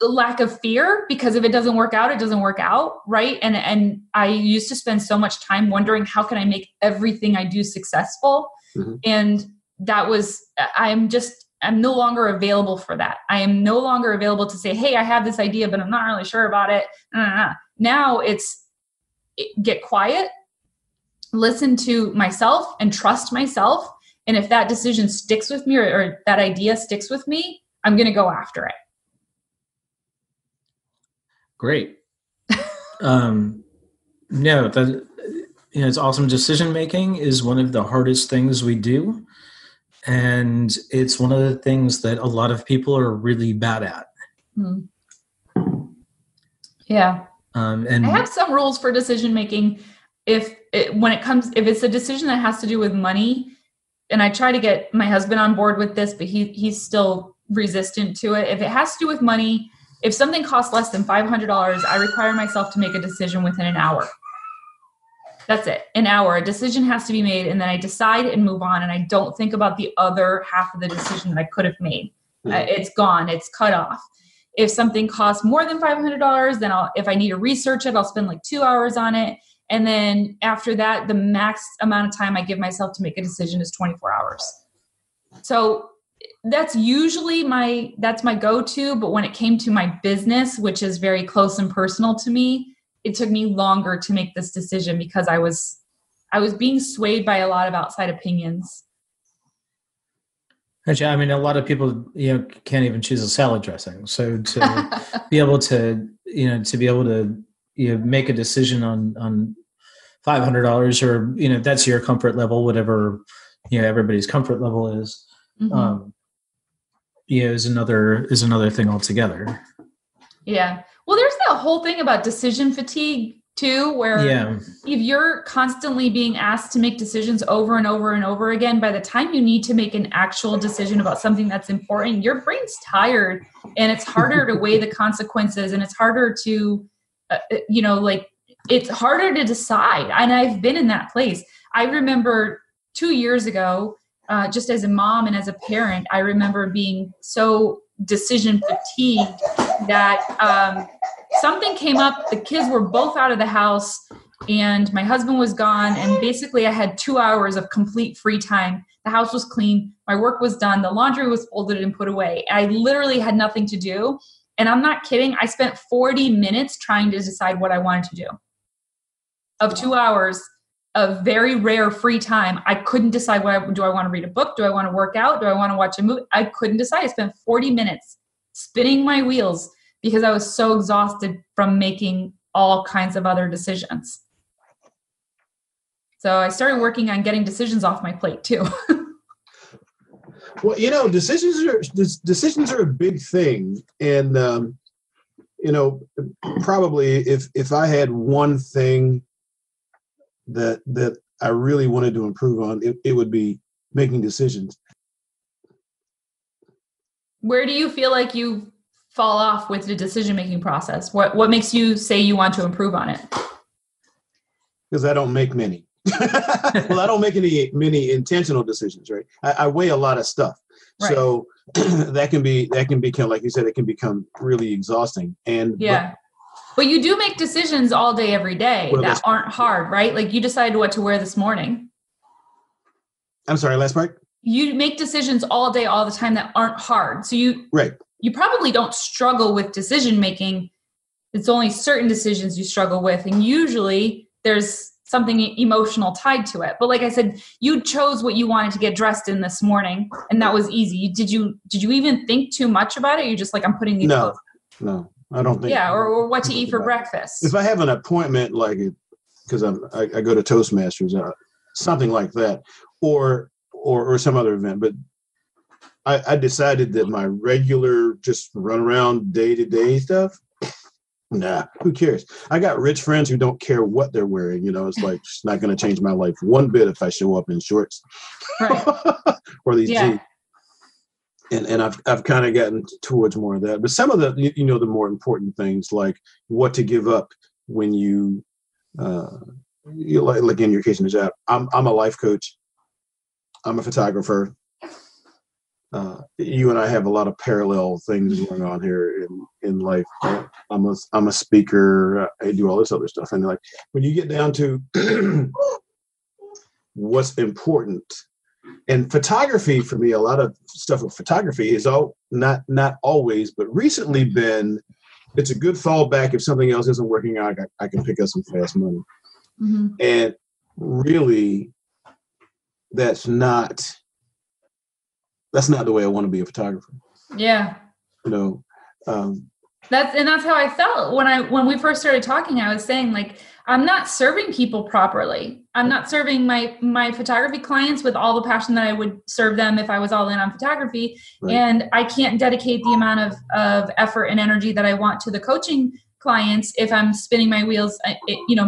lack of fear, because if it doesn't work out, it doesn't work out, right? And I used to spend so much time wondering, how can I make everything I do successful? Mm-hmm. And that was, I'm no longer available for that. I am no longer available to say, hey, I have this idea, but I'm not really sure about it. Now it's get quiet, listen to myself, and trust myself. And if that decision sticks with me, or that idea sticks with me, I'm going to go after it. Great. It's awesome. Decision making is one of the hardest things we do. And it's one of the things that a lot of people are really bad at. Yeah. And I have some rules for decision making. If it's a decision that has to do with money, and I try to get my husband on board with this, but he's still resistant to it. If it has to do with money, if something costs less than $500, I require myself to make a decision within an hour. That's it. An hour. A decision has to be made, and then I decide and move on, and I don't think about the other half of the decision that I could have made. It's gone. It's cut off. If something costs more than $500, then if I need to research it, I'll spend like 2 hours on it. And then after that, the max amount of time I give myself to make a decision is 24 hours. So that's usually my go-to. But when it came to my business, which is very close and personal to me, it took me longer to make this decision because I was being swayed by a lot of outside opinions. Actually, I mean, a lot of people, can't even choose a salad dressing. So to be able to make a decision on $500 or, that's your comfort level, whatever, everybody's comfort level is, is another thing altogether. Yeah. Well, there's that whole thing about decision fatigue too, where if you're constantly being asked to make decisions over and over and over again, by the time you need to make an actual decision about something that's important, your brain's tired and it's harder to weigh the consequences, and it's harder to, it's harder to decide. And I've been in that place. I remember 2 years ago, just as a mom and as a parent, I remember being so decision fatigued that something came up. The kids were both out of the house and my husband was gone. And basically I had 2 hours of complete free time. The house was clean. My work was done. The laundry was folded and put away. I literally had nothing to do. And I'm not kidding. I spent 40 minutes trying to decide what I wanted to do. Of 2 hours of very rare free time, I couldn't decide do I want to read a book? Do I want to work out? Do I want to watch a movie? I couldn't decide. I spent 40 minutes spinning my wheels because I was so exhausted from making all kinds of other decisions. So I started working on getting decisions off my plate too. Well, decisions are a big thing. And, probably if I had one thing that I really wanted to improve on, it would be making decisions. Where do you feel like you fall off with the decision-making process? What makes you say you want to improve on it? Because I don't make many. Well, I don't make many intentional decisions, right? I weigh a lot of stuff. Right. So that can become, like you said, it can become really exhausting. And but you do make decisions all day, every day that aren't hard, right? Like you decided what to wear this morning. I'm sorry, last part? You make decisions all day, all the time that aren't hard. So you probably don't struggle with decision making. It's only certain decisions you struggle with. And usually there's something emotional tied to it. But like I said, you chose what you wanted to get dressed in this morning, and that was easy. Did you even think too much about it? You're just like, I'm putting these clothes on. No, I don't think. Yeah, or what to eat for breakfast. If I have an appointment, like because I go to Toastmasters, something like that, or some other event, but I decided that my regular just run around day-to-day stuff, nah, who cares? I got rich friends who don't care what they're wearing. It's like, it's not going to change my life one bit if I show up in shorts, right? Or these jeans. And I've kind of gotten towards more of that. But some of the, the more important things, like what to give up when you like in your case in the job. I'm a life coach. I'm a photographer. You and I have a lot of parallel things going on here in life. I'm a speaker. I do all this other stuff. And like when you get down to what's important, and photography for me, a lot of stuff with photography is not always, but recently it's a good fallback if something else isn't working out. I can pick up some fast money. Mm-hmm. And really, that's not the way I want to be a photographer. Yeah. That's how I felt when we first started talking. I was saying, like, I'm not serving people properly. I'm not serving my photography clients with all the passion that I would serve them if I was all in on photography. Right. And I can't dedicate the amount of effort and energy that I want to the coaching clients if I'm spinning my wheels,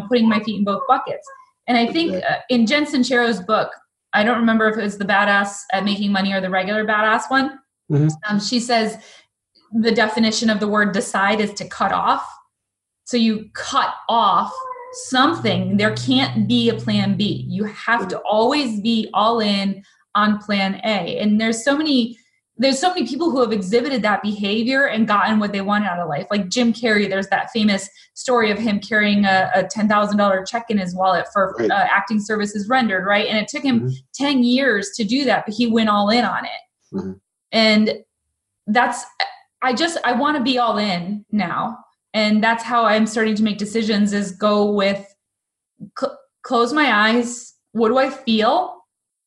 putting my feet in both buckets. And I think in Jen Sincero's book, I don't remember if it was the Badass at Making Money or the regular Badass one. Mm-hmm. She says the definition of the word decide is to cut off. So you cut off something. There can't be a plan B. You have to always be all in on plan A. And there's so many people who have exhibited that behavior and gotten what they wanted out of life. Like Jim Carrey, there's that famous story of him carrying a $10,000 check in his wallet for acting services rendered, right? And it took him 10 years to do that, but he went all in on it. Mm-hmm. And I want to be all in now. And that's how I'm starting to make decisions, is go with close my eyes. What do I feel?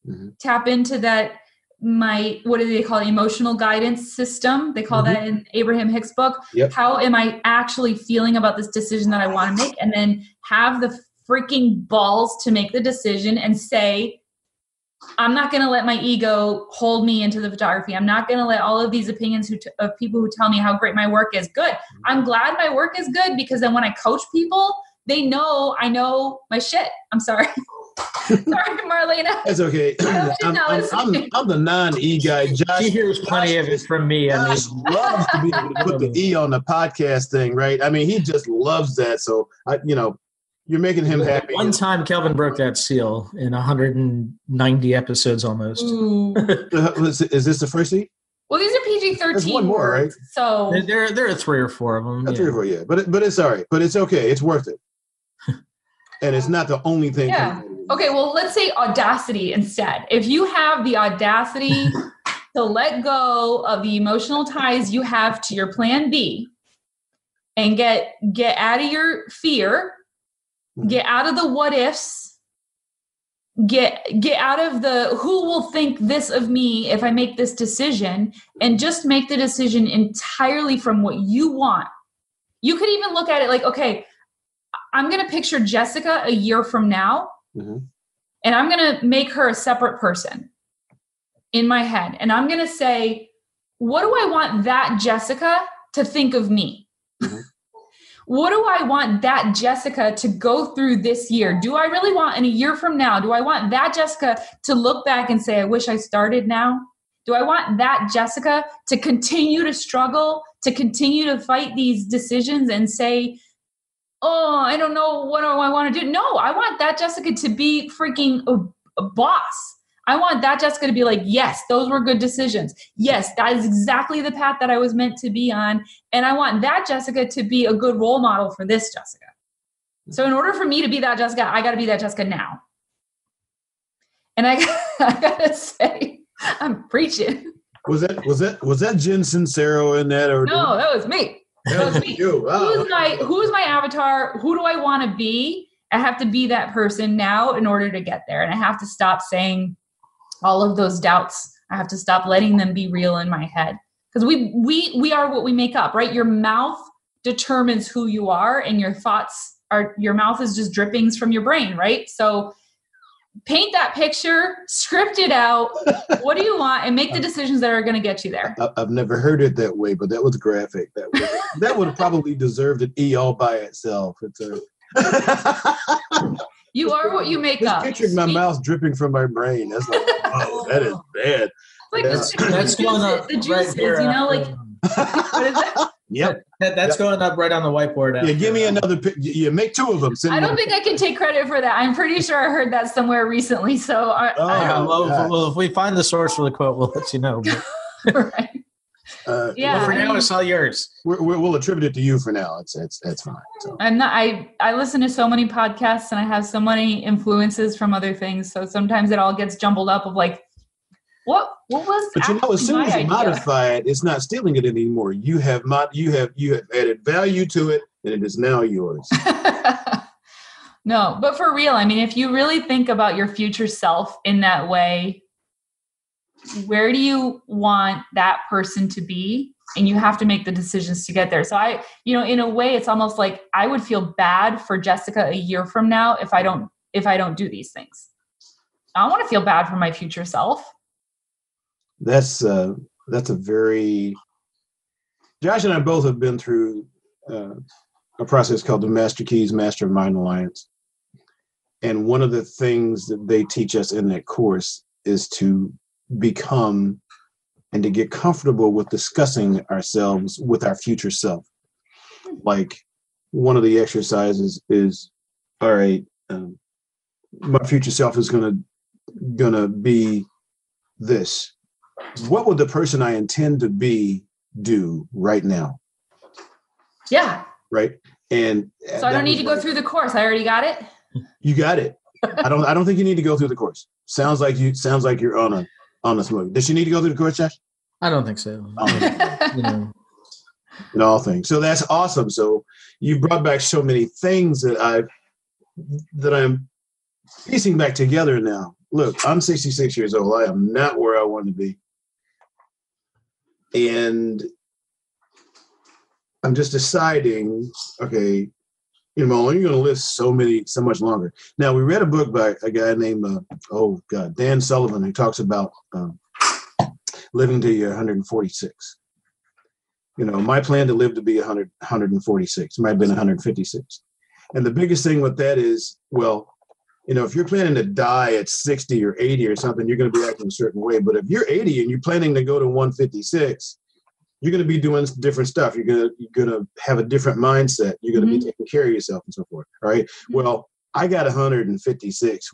Mm-hmm. Tap into that, what do they call it? Emotional guidance system. They call that in Abraham Hicks' book. Yep. How am I actually feeling about this decision that I want to make? And then have the freaking balls to make the decision and say, I'm not going to let my ego hold me into the photography. I'm not going to let all of these opinions of people who tell me how great my work is. Good. I'm glad my work is good, because then when I coach people, they know I know my shit. I'm sorry. Sorry, Marlena. That's okay. I'm the non-E guy. Josh, she hears plenty of it from me. Josh loves to be able to put the E on the podcast thing, right? I mean, he just loves that. So, you're making him happy. One time, Kelvin broke that seal in 190 episodes almost. Is this the first E? Well, these are PG-13. There's one more, right? So there are 3 or 4 of them. 3 or 4, yeah. But it's all right. But it's okay. It's worth it. And it's not the only thing. Yeah. Okay, well, let's say audacity instead. If you have the audacity to let go of the emotional ties you have to your plan B and get out of your fear, get out of the what ifs, get out of the who will think this of me if I make this decision, and just make the decision entirely from what you want. You could even look at it like, okay, I'm going to picture Jessica a year from now, and I'm going to make her a separate person in my head. And I'm going to say, what do I want that Jessica to think of me? What do I want that Jessica to go through this year? Do I really want, in a year from now, do I want that Jessica to look back and say, I wish I started now? Do I want that Jessica to continue to struggle, to continue to fight these decisions and say, oh, I don't know, what do I want to do? No, I want that Jessica to be freaking a boss. I want that Jessica to be like, yes, those were good decisions. Yes, that is exactly the path that I was meant to be on. And I want that Jessica to be a good role model for this Jessica. So in order for me to be that Jessica, I got to be that Jessica now. And I got to say, I'm preaching. Was that Jen Sincero in that? Or no, that was me. That was me. Who's my avatar? Who do I want to be? I have to be that person now in order to get there. And I have to stop saying all of those doubts. I have to stop letting them be real in my head. Because we are what we make up, right? Your mouth determines who you are, and your mouth is just drippings from your brain, right? So paint that picture, script it out. What do you want? And make the decisions that are going to get you there. I've never heard it that way, but that was graphic. That would have probably deserved an E all by itself. You are what you make up. Picturing my mouth dripping from my brain. That's like, oh, that is bad. Like that's going up the juices, right here, like what is that? Yep. That's going up right on the whiteboard. Yeah, give me another picture. Yeah, make 2 of them. I don't think I can take credit for that. I'm pretty sure I heard that somewhere recently. So well, if we find the source for the quote, we'll let you know. Right. Well, for now, it's all yours. We'll attribute it to you for now. It's fine. So. I'm not. I listen to so many podcasts, and I have so many influences from other things. So sometimes it all gets jumbled up. Of like, what was? But as soon as you modify it, it's not stealing it anymore. You have added value to it, and it is now yours. No, but for real, I mean, if you really think about your future self in that way, where do you want that person to be? And you have to make the decisions to get there. So in a way, it's almost like I would feel bad for Jessica a year from now if I don't do these things. I don't want to feel bad for my future self. That's a very. Josh and I both have been through a process called the Master Keys Mastermind Alliance, and one of the things that they teach us in that course is to become and to get comfortable with discussing ourselves with our future self. Like one of the exercises is, all right, my future self is gonna be this. What would the person I intend to be do right now? Yeah. Right. And so I don't need to go through the course. I already got it. You got it. I don't think you need to go through the course. Sounds like you're on a smoke. Does she need to go through the course, Josh? I don't think so. In all things. So that's awesome. So you brought back so many things that I'm piecing back together now. Look, I'm 66 years old. I am not where I want to be. And I'm just deciding, okay, you're going to live so much longer. Now, we read a book by a guy named, Dan Sullivan, who talks about living to you're 146. My plan to live to be 146. It might have been 156. And the biggest thing with that is, if you're planning to die at 60 or 80 or something, you're going to be acting a certain way. But if you're 80 and you're planning to go to 156, you're going to be doing different stuff. You're going to have a different mindset. You're going to be taking care of yourself and so forth. All right. Well, I got 146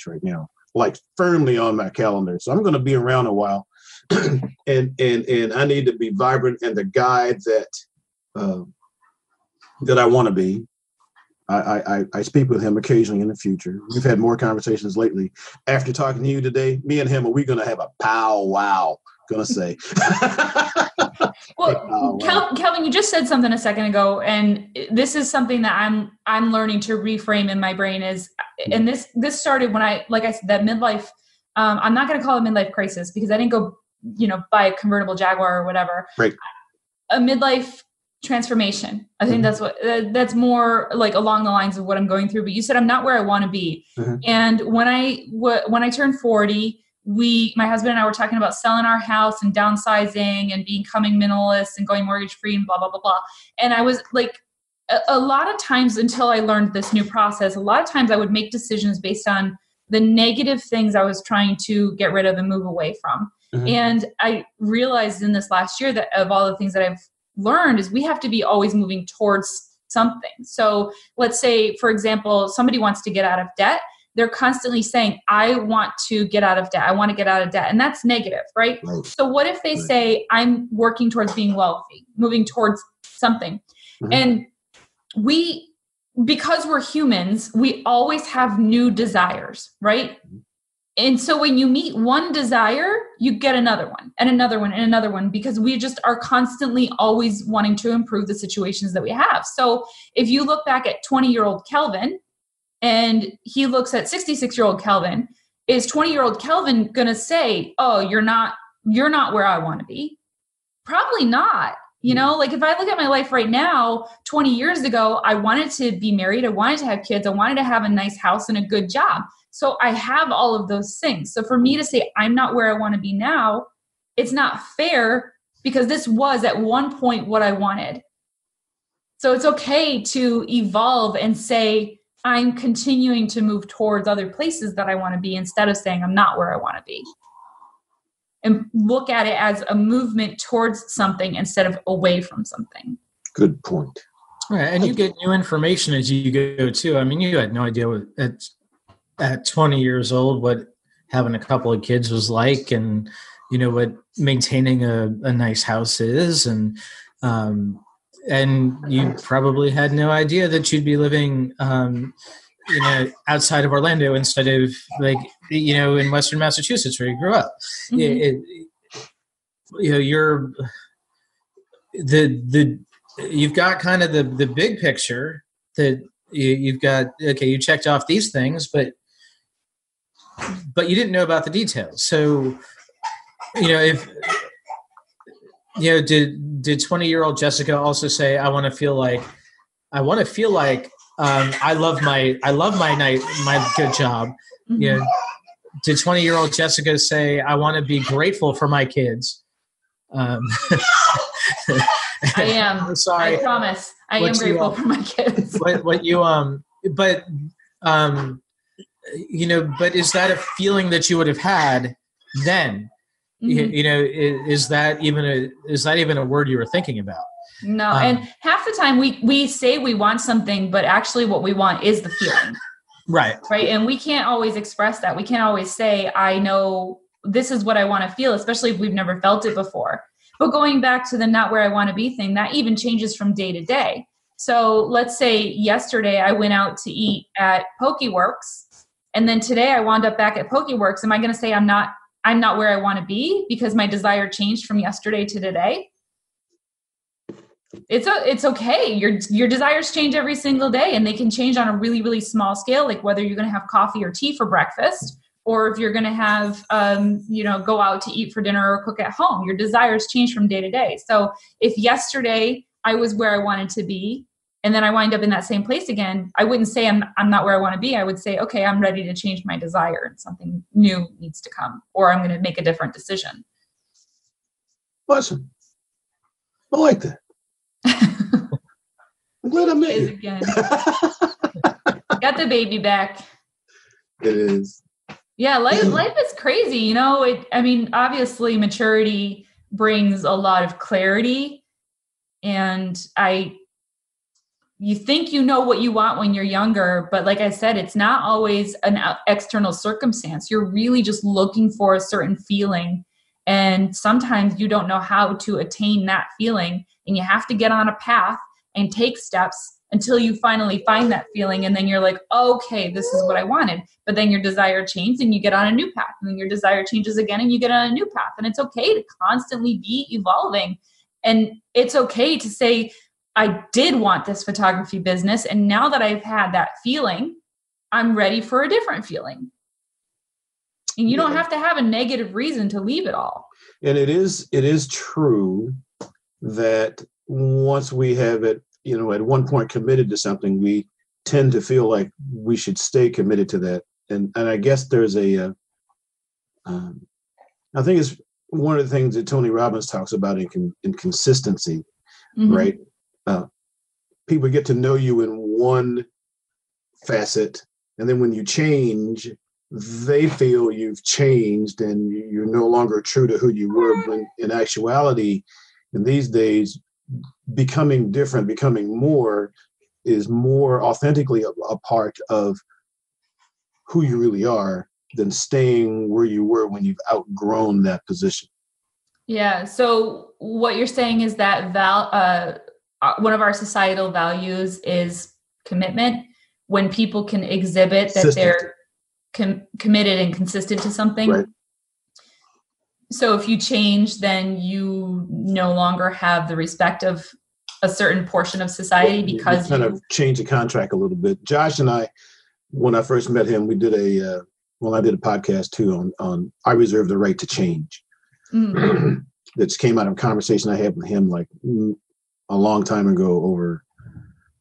right now, like firmly on my calendar. So I'm going to be around a while. and I need to be vibrant and the guy that I want to be. I speak with him occasionally in the future. We've had more conversations lately. After talking to you today, me and him, are we going to have a powwow? Going to say. Well, Kelvin, you just said something a second ago, and this is something that I'm learning to reframe in my brain and this started when like I said, that midlife. I'm not going to call it midlife crisis because I didn't go, buy a convertible Jaguar or whatever. Right. A midlife transformation. I think that's more like along the lines of what I'm going through. But you said I'm not where I want to be. And when I turned 40, my husband and I were talking about selling our house and downsizing and becoming minimalist and going mortgage free and blah, blah, blah, blah. And I was like, a lot of times until I learned this new process, a lot of times I would make decisions based on the negative things I was trying to get rid of and move away from. And I realized in this last year that of all the things that I've learned is we have to be always moving towards something. So let's say, for example, somebody wants to get out of debt. They're constantly saying, I want to get out of debt. I want to get out of debt. And that's negative, right? So what if they say, I'm working towards being wealthy, moving towards something. And because we're humans, we always have new desires, right? And so when you meet one desire, you get another one and another one and another one, because we just are constantly always wanting to improve the situations that we have. So if you look back at 20-year-old Kelvin and he looks at 66-year-old Kelvin, is 20-year-old Kelvin going to say, oh, you're not where I want to be? Probably not. Like if I look at my life right now, 20 years ago, I wanted to be married. I wanted to have kids. I wanted to have a nice house and a good job. So I have all of those things. So for me to say I'm not where I want to be now, it's not fair because this was at one point what I wanted. So it's okay to evolve and say, I'm continuing to move towards other places that I want to be instead of saying I'm not where I want to be. And look at it as a movement towards something instead of away from something. Good point. Right, and you get new information as you go too. I mean, you had no idea at 20 years old what having a couple of kids was like, and what maintaining a nice house is, and you probably had no idea that you'd be living outside of Orlando instead of in Western Massachusetts where you grew up. You've got kind of the big picture that you've got. Okay, you checked off these things, but you didn't know about the details. So if did 20-year-old Jessica also say, I want to feel like I love my good job? Did 20-year-old Jessica say, I want to be grateful for my kids? I am. Sorry. I promise. I am grateful for my kids. But is that a feeling that you would have had then? Is that even a word you were thinking about? No. And half the time we say we want something, but actually what we want is the feeling. Right. And we can't always express that. We can't always say, I know this is what I want to feel, especially if we've never felt it before. But going back to the not where I want to be thing, that even changes from day to day. So let's say yesterday I went out to eat at Pokeworks, and then today I wound up back at Pokeworks. Am I going to say I'm not where I want to be because my desire changed from yesterday to today? It's okay. Your desires change every single day, and they can change on a really, really small scale, like whether you're going to have coffee or tea for breakfast, or if you're going to have, go out to eat for dinner or cook at home. Your desires change from day to day. So if yesterday I was where I wanted to be, and then I wind up in that same place again, I wouldn't say I'm not where I want to be. I would say, okay, I'm ready to change my desire and something new needs to come, or I'm going to make a different decision. Awesome. I like that. I'm glad I met you. Again. Got the baby back. It is. Yeah, life is crazy. You know, obviously maturity brings a lot of clarity, and you think you know what you want when you're younger, but like I said, it's not always an external circumstance. You're really just looking for a certain feeling, and sometimes you don't know how to attain that feeling, and you have to get on a path and take steps until you finally find that feeling. And then you're like, okay, this is what I wanted. But then your desire changes and you get on a new path. And then your desire changes again and you get on a new path. And it's okay to constantly be evolving. And it's okay to say, I did want this photography business. And now that I've had that feeling, I'm ready for a different feeling. And you don't have to have a negative reason to leave it all. And it is true that once we have it, you know, at one point committed to something, we tend to feel like we should stay committed to that. And I guess there's I think it's one of the things that Tony Robbins talks about in consistency, right? People get to know you in one facet, and then when you change, they feel you've changed and you're no longer true to who you were. When in actuality, in these days, becoming different, becoming more is more authentically a part of who you really are than staying where you were when you've outgrown that position. Yeah. So what you're saying is that one of our societal values is commitment. When people can exhibit that they're committed and consistent to something. Right. So if you change, then you no longer have the respect of a certain portion of society because you kind of change the contract a little bit. Josh and I, when I first met him, we did I did a podcast too on I Reserve the Right to Change. That came out of a conversation I had with him like a long time ago over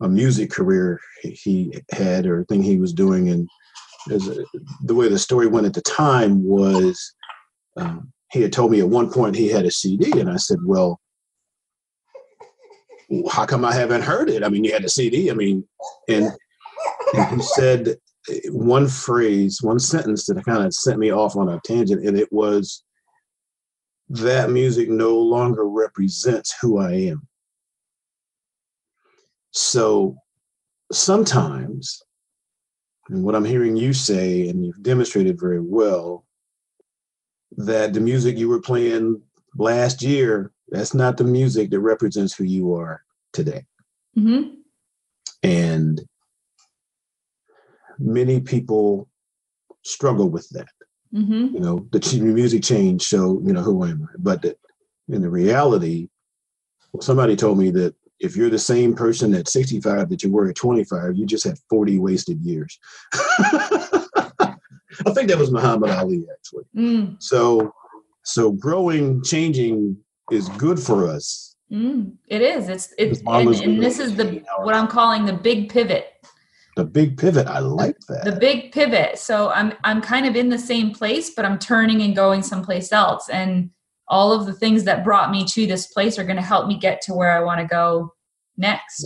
a music career he had or thing he was doing. And the way the story went at the time was he had told me at one point he had a CD, and I said, well, how come I haven't heard it? I mean, you had a CD. I mean, and he said one phrase, one sentence that kind of sent me off on a tangent, and it was, that music no longer represents who I am. So sometimes, and what I'm hearing you say, and you've demonstrated very well, that the music you were playing last year, that's not the music that represents who you are today. Mm-hmm. And many people struggle with that. Mm-hmm. You know, the music changed, so, you know, who am I? But in the reality, somebody told me that if you're the same person at 65 that you were at 25, you just had 40 wasted years. I think that was Muhammad Ali, actually. So growing, changing is good for us. It is. It's and this is what I'm calling the big pivot. The big pivot. I like that. The big pivot. So I'm kind of in the same place, but I'm turning and going someplace else. And all of the things that brought me to this place are going to help me get to where I want to go next.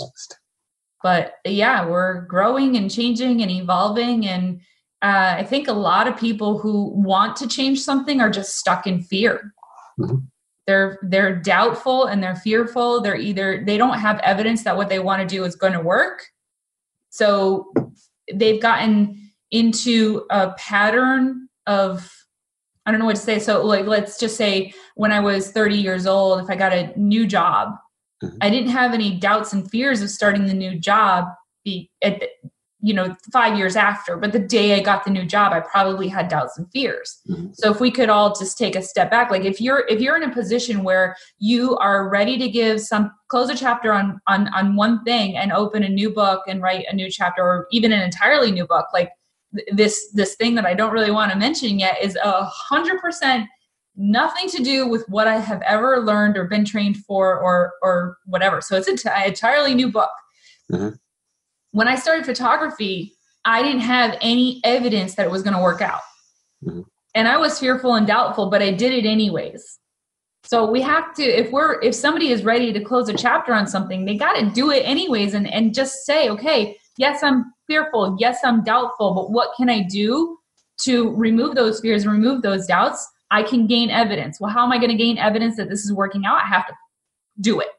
But yeah, we're growing and changing and evolving. And I think a lot of people who want to change something are just stuck in fear. Mm-hmm. They're doubtful and they're fearful. They don't have evidence that what they want to do is going to work. So they've gotten into a pattern of, I don't know what to say. So like, let's just say when I was 30 years old, if I got a new job, I didn't have any doubts and fears of starting the new job 5 years after, but the day I got the new job, I probably had doubts and fears. Mm-hmm. So if we could all just take a step back, like if you're in a position where you are ready to close a chapter on one thing and open a new book and write a new chapter, or even an entirely new book, like this thing that I don't really want to mention yet is 100% nothing to do with what I have ever learned or been trained for or whatever. So it's an entirely new book. Mm-hmm. When I started photography, I didn't have any evidence that it was going to work out. Mm-hmm. And I was fearful and doubtful, but I did it anyways. So we have to, if somebody is ready to close a chapter on something, they got to do it anyways and just say, okay, yes, I'm fearful. Yes, I'm doubtful, but what can I do to remove those fears, remove those doubts? I can gain evidence. Well, how am I going to gain evidence that this is working out? I have to do it.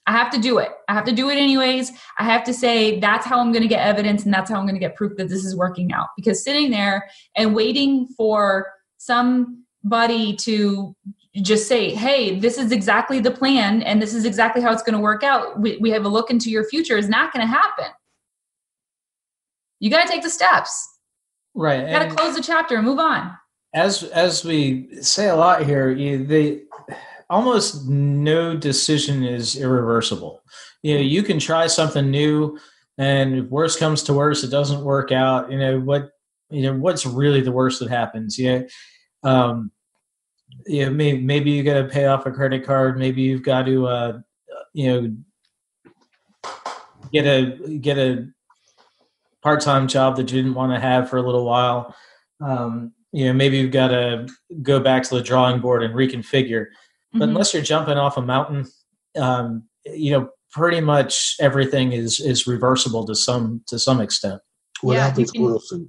I have to do it. I have to do it anyways. I have to say that's how I'm going to get evidence and that's how I'm going to get proof that this is working out. Because sitting there and waiting for somebody to just say, hey, this is exactly the plan and this is exactly how it's going to work out. We have a look into your future is not going to happen. You got to take the steps. Right. You got to close the chapter and move on. As we say a lot here, almost no decision is irreversible. You can try something new, and if worst comes to worst, it doesn't work out. What's really the worst that happens? Maybe you got to pay off a credit card. Maybe you've got to, get a part-time job that you didn't want to have for a little while. Maybe you've got to go back to the drawing board and reconfigure. But unless you're jumping off a mountain, pretty much everything is reversible to some extent. Without the squirrel suit.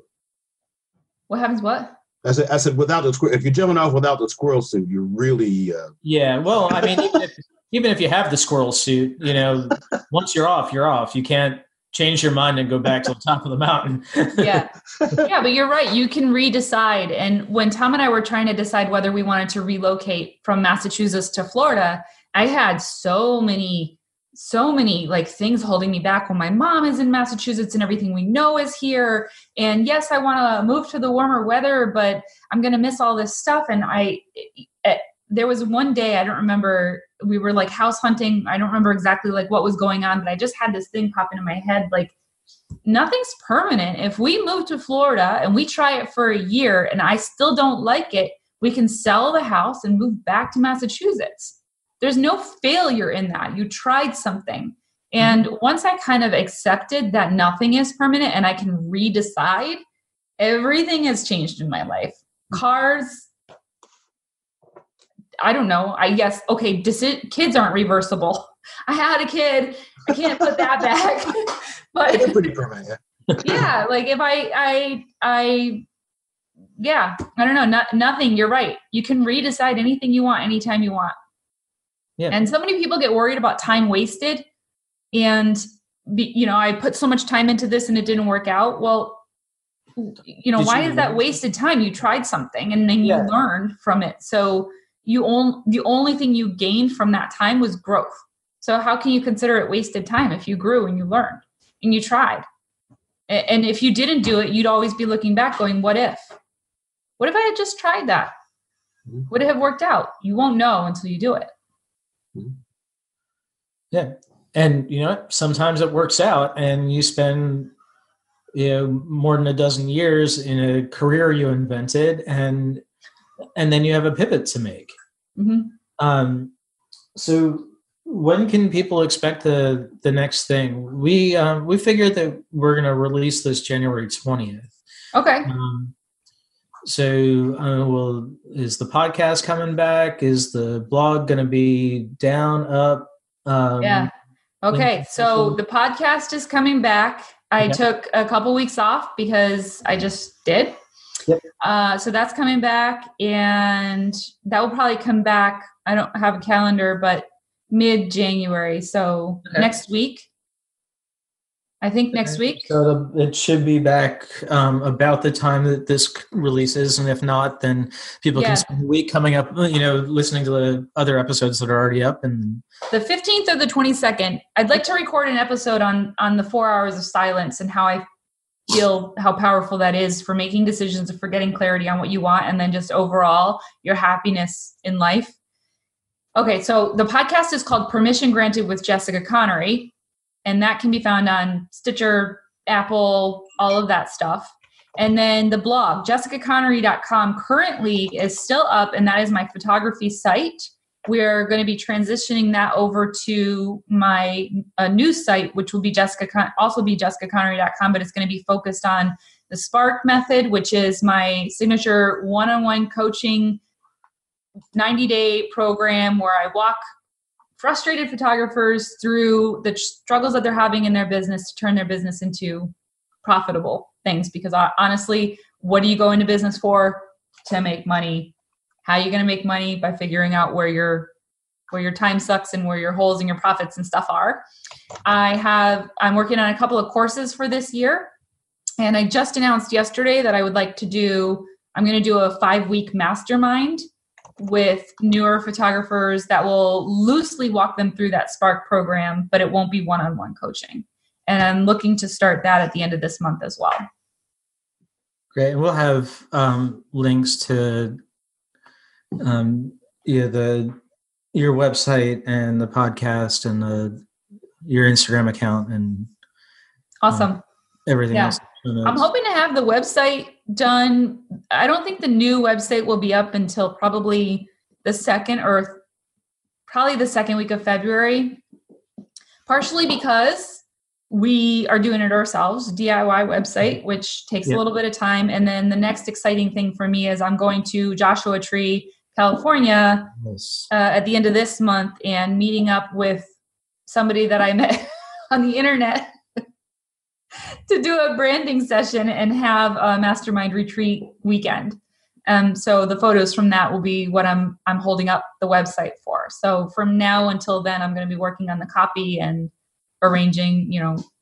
What happens? What? I said without the squirrel. If you're jumping off without the squirrel suit, you're really. Yeah. Well, I mean, even if you have the squirrel suit, once you're off, you're off. You can't change your mind and go back to the top of the mountain. Yeah, but you're right. You can redecide. And when Tom and I were trying to decide whether we wanted to relocate from Massachusetts to Florida, I had so many like things holding me back. Well, my mom is in Massachusetts and everything we know is here. And yes, I want to move to the warmer weather, but I'm going to miss all this stuff. And there was one day, I don't remember, we were like house hunting. I don't remember exactly like what was going on, but I just had this thing pop into my head. Like, nothing's permanent. If we move to Florida and we try it for a year and I still don't like it, we can sell the house and move back to Massachusetts. There's no failure in that. You tried something. And once I kind of accepted that nothing is permanent and I can redecide, everything has changed in my life. Cars, I don't know. I guess, okay, kids aren't reversible. I had a kid. I can't put that back. But they're pretty permanent. Yeah, like if I don't know. Nothing. You're right. You can redecide anything you want, anytime you want. Yeah. And so many people get worried about time wasted. And, I put so much time into this and it didn't work out. Well, why is that wasted time? You tried something and then you learned from it. So the only thing you gained from that time was growth. So how can you consider it wasted time if you grew and you learned and you tried? And if you didn't do it, you'd always be looking back going, what if? What if I had just tried that? Would it have worked out? You won't know until you do it. Yeah. And, sometimes it works out and you spend, more than a dozen years in a career you invented and then you have a pivot to make. So when can people expect the next thing? We figured that we're going to release this January 20th. Okay. Is the podcast coming back? Is the blog going to be down, up? Yeah. Okay. So the podcast is coming back. I took a couple weeks off because I just did. Yep. So that's coming back, and that will probably come back. I don't have a calendar, but mid-January. So next week. I think next week. So it should be back about the time that this releases, and if not, then people can spend a week coming up, listening to the other episodes that are already up. And the 15th or the 22nd, I'd like to record an episode on the 4 hours of silence and how I feel how powerful that is for making decisions and for getting clarity on what you want, and then just overall your happiness in life. Okay, so the podcast is called Permission Granted with Jessica Connery. And that can be found on Stitcher, Apple, all of that stuff. And then the blog, jessicaconnery.com, currently is still up, and that is my photography site. we're going to be transitioning that over to my news site, which will be also be jessicaconnery.com, but it's going to be focused on the Spark method, which is my signature one-on-one coaching 90-day program where I walk frustrated photographers through the struggles that they're having in their business to turn their business into profitable things. Because honestly, what do you go into business for? To make money. How are you going to make money? By figuring out where your time sucks and where your holes and your profits and stuff are. I'm working on a couple of courses for this year. And I just announced yesterday that I'm going to do a 5-week mastermind with newer photographers that will loosely walk them through that Spark program, but it won't be one-on-one coaching. And I'm looking to start that at the end of this month as well. Great. And we'll have links to your website and the podcast and your Instagram account and awesome. Everything else. I'm hoping to have the website done. I don't think the new website will be up until probably the second week of February, partially because we are doing it ourselves, DIY website, which takes a little bit of time. And then the next exciting thing for me is I'm going to Joshua Tree, California at the end of this month and meeting up with somebody that I met on the internet to do a branding session and have a mastermind retreat weekend. So the photos from that will be what I'm holding up the website for. So from now until then, I'm going to be working on the copy and arranging,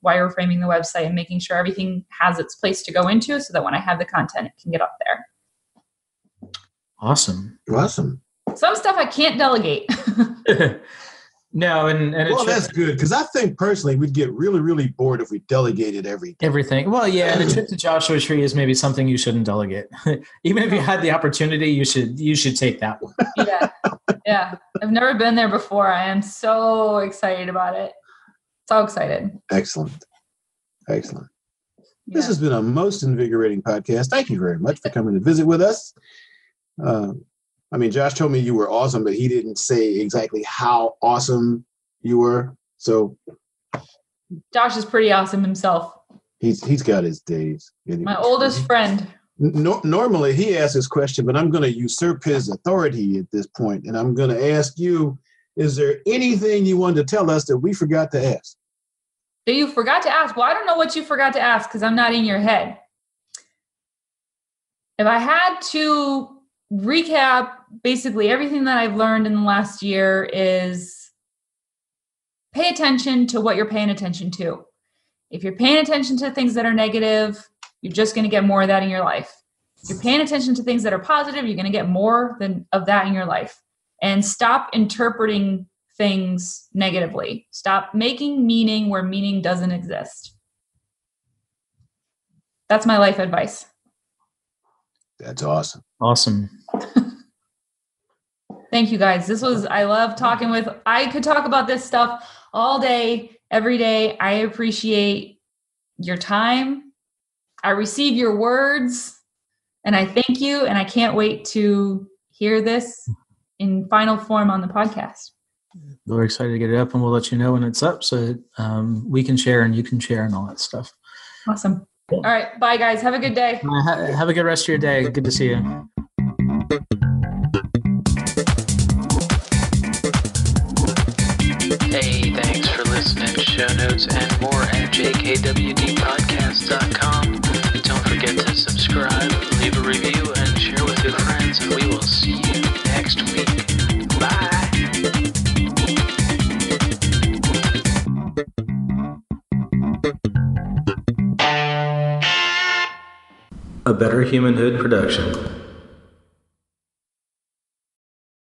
wireframing the website and making sure everything has its place to go into so that when I have the content, it can get up there. Awesome. Some stuff I can't delegate. No, and that's good, because I think personally we'd get really, really bored if we delegated everything. Well, yeah, and a trip to Joshua Tree is maybe something you shouldn't delegate. Even if you had the opportunity, you should take that one. Yeah. I've never been there before. I am so excited about it. So excited. Excellent. This has been a most invigorating podcast. Thank you very much for coming to visit with us. Josh told me you were awesome, but he didn't say exactly how awesome you were. So Josh is pretty awesome himself. He's got his days. Anyway. My oldest friend. Normally he asks this question, but I'm going to usurp his authority at this point, and I'm going to ask you, is there anything you wanted to tell us that we forgot to ask? That you forgot to ask? Well, I don't know what you forgot to ask because I'm not in your head. If I had to recap basically everything that I've learned in the last year is pay attention to what you're paying attention to. If you're paying attention to things that are negative, you're just going to get more of that in your life. If you're paying attention to things that are positive, you're going to get more of that in your life. And stop interpreting things negatively. Stop making meaning where meaning doesn't exist. That's my life advice. That's awesome. Awesome. Thank you guys. I love talking I could talk about this stuff all day, every day. I appreciate your time. I receive your words and I thank you. And I can't wait to hear this in final form on the podcast. We're excited to get it up and we'll let you know when it's up so we can share and you can share and all that stuff. Awesome. All right. Bye, guys. Have a good day. Have a good rest of your day. Good to see you. Hey, thanks for listening. Show notes and more at jkwdpodcast.com. Don't forget to subscribe, leave a review, and share with your friends. And we will see you next week. Bye. A Better Humanhood production.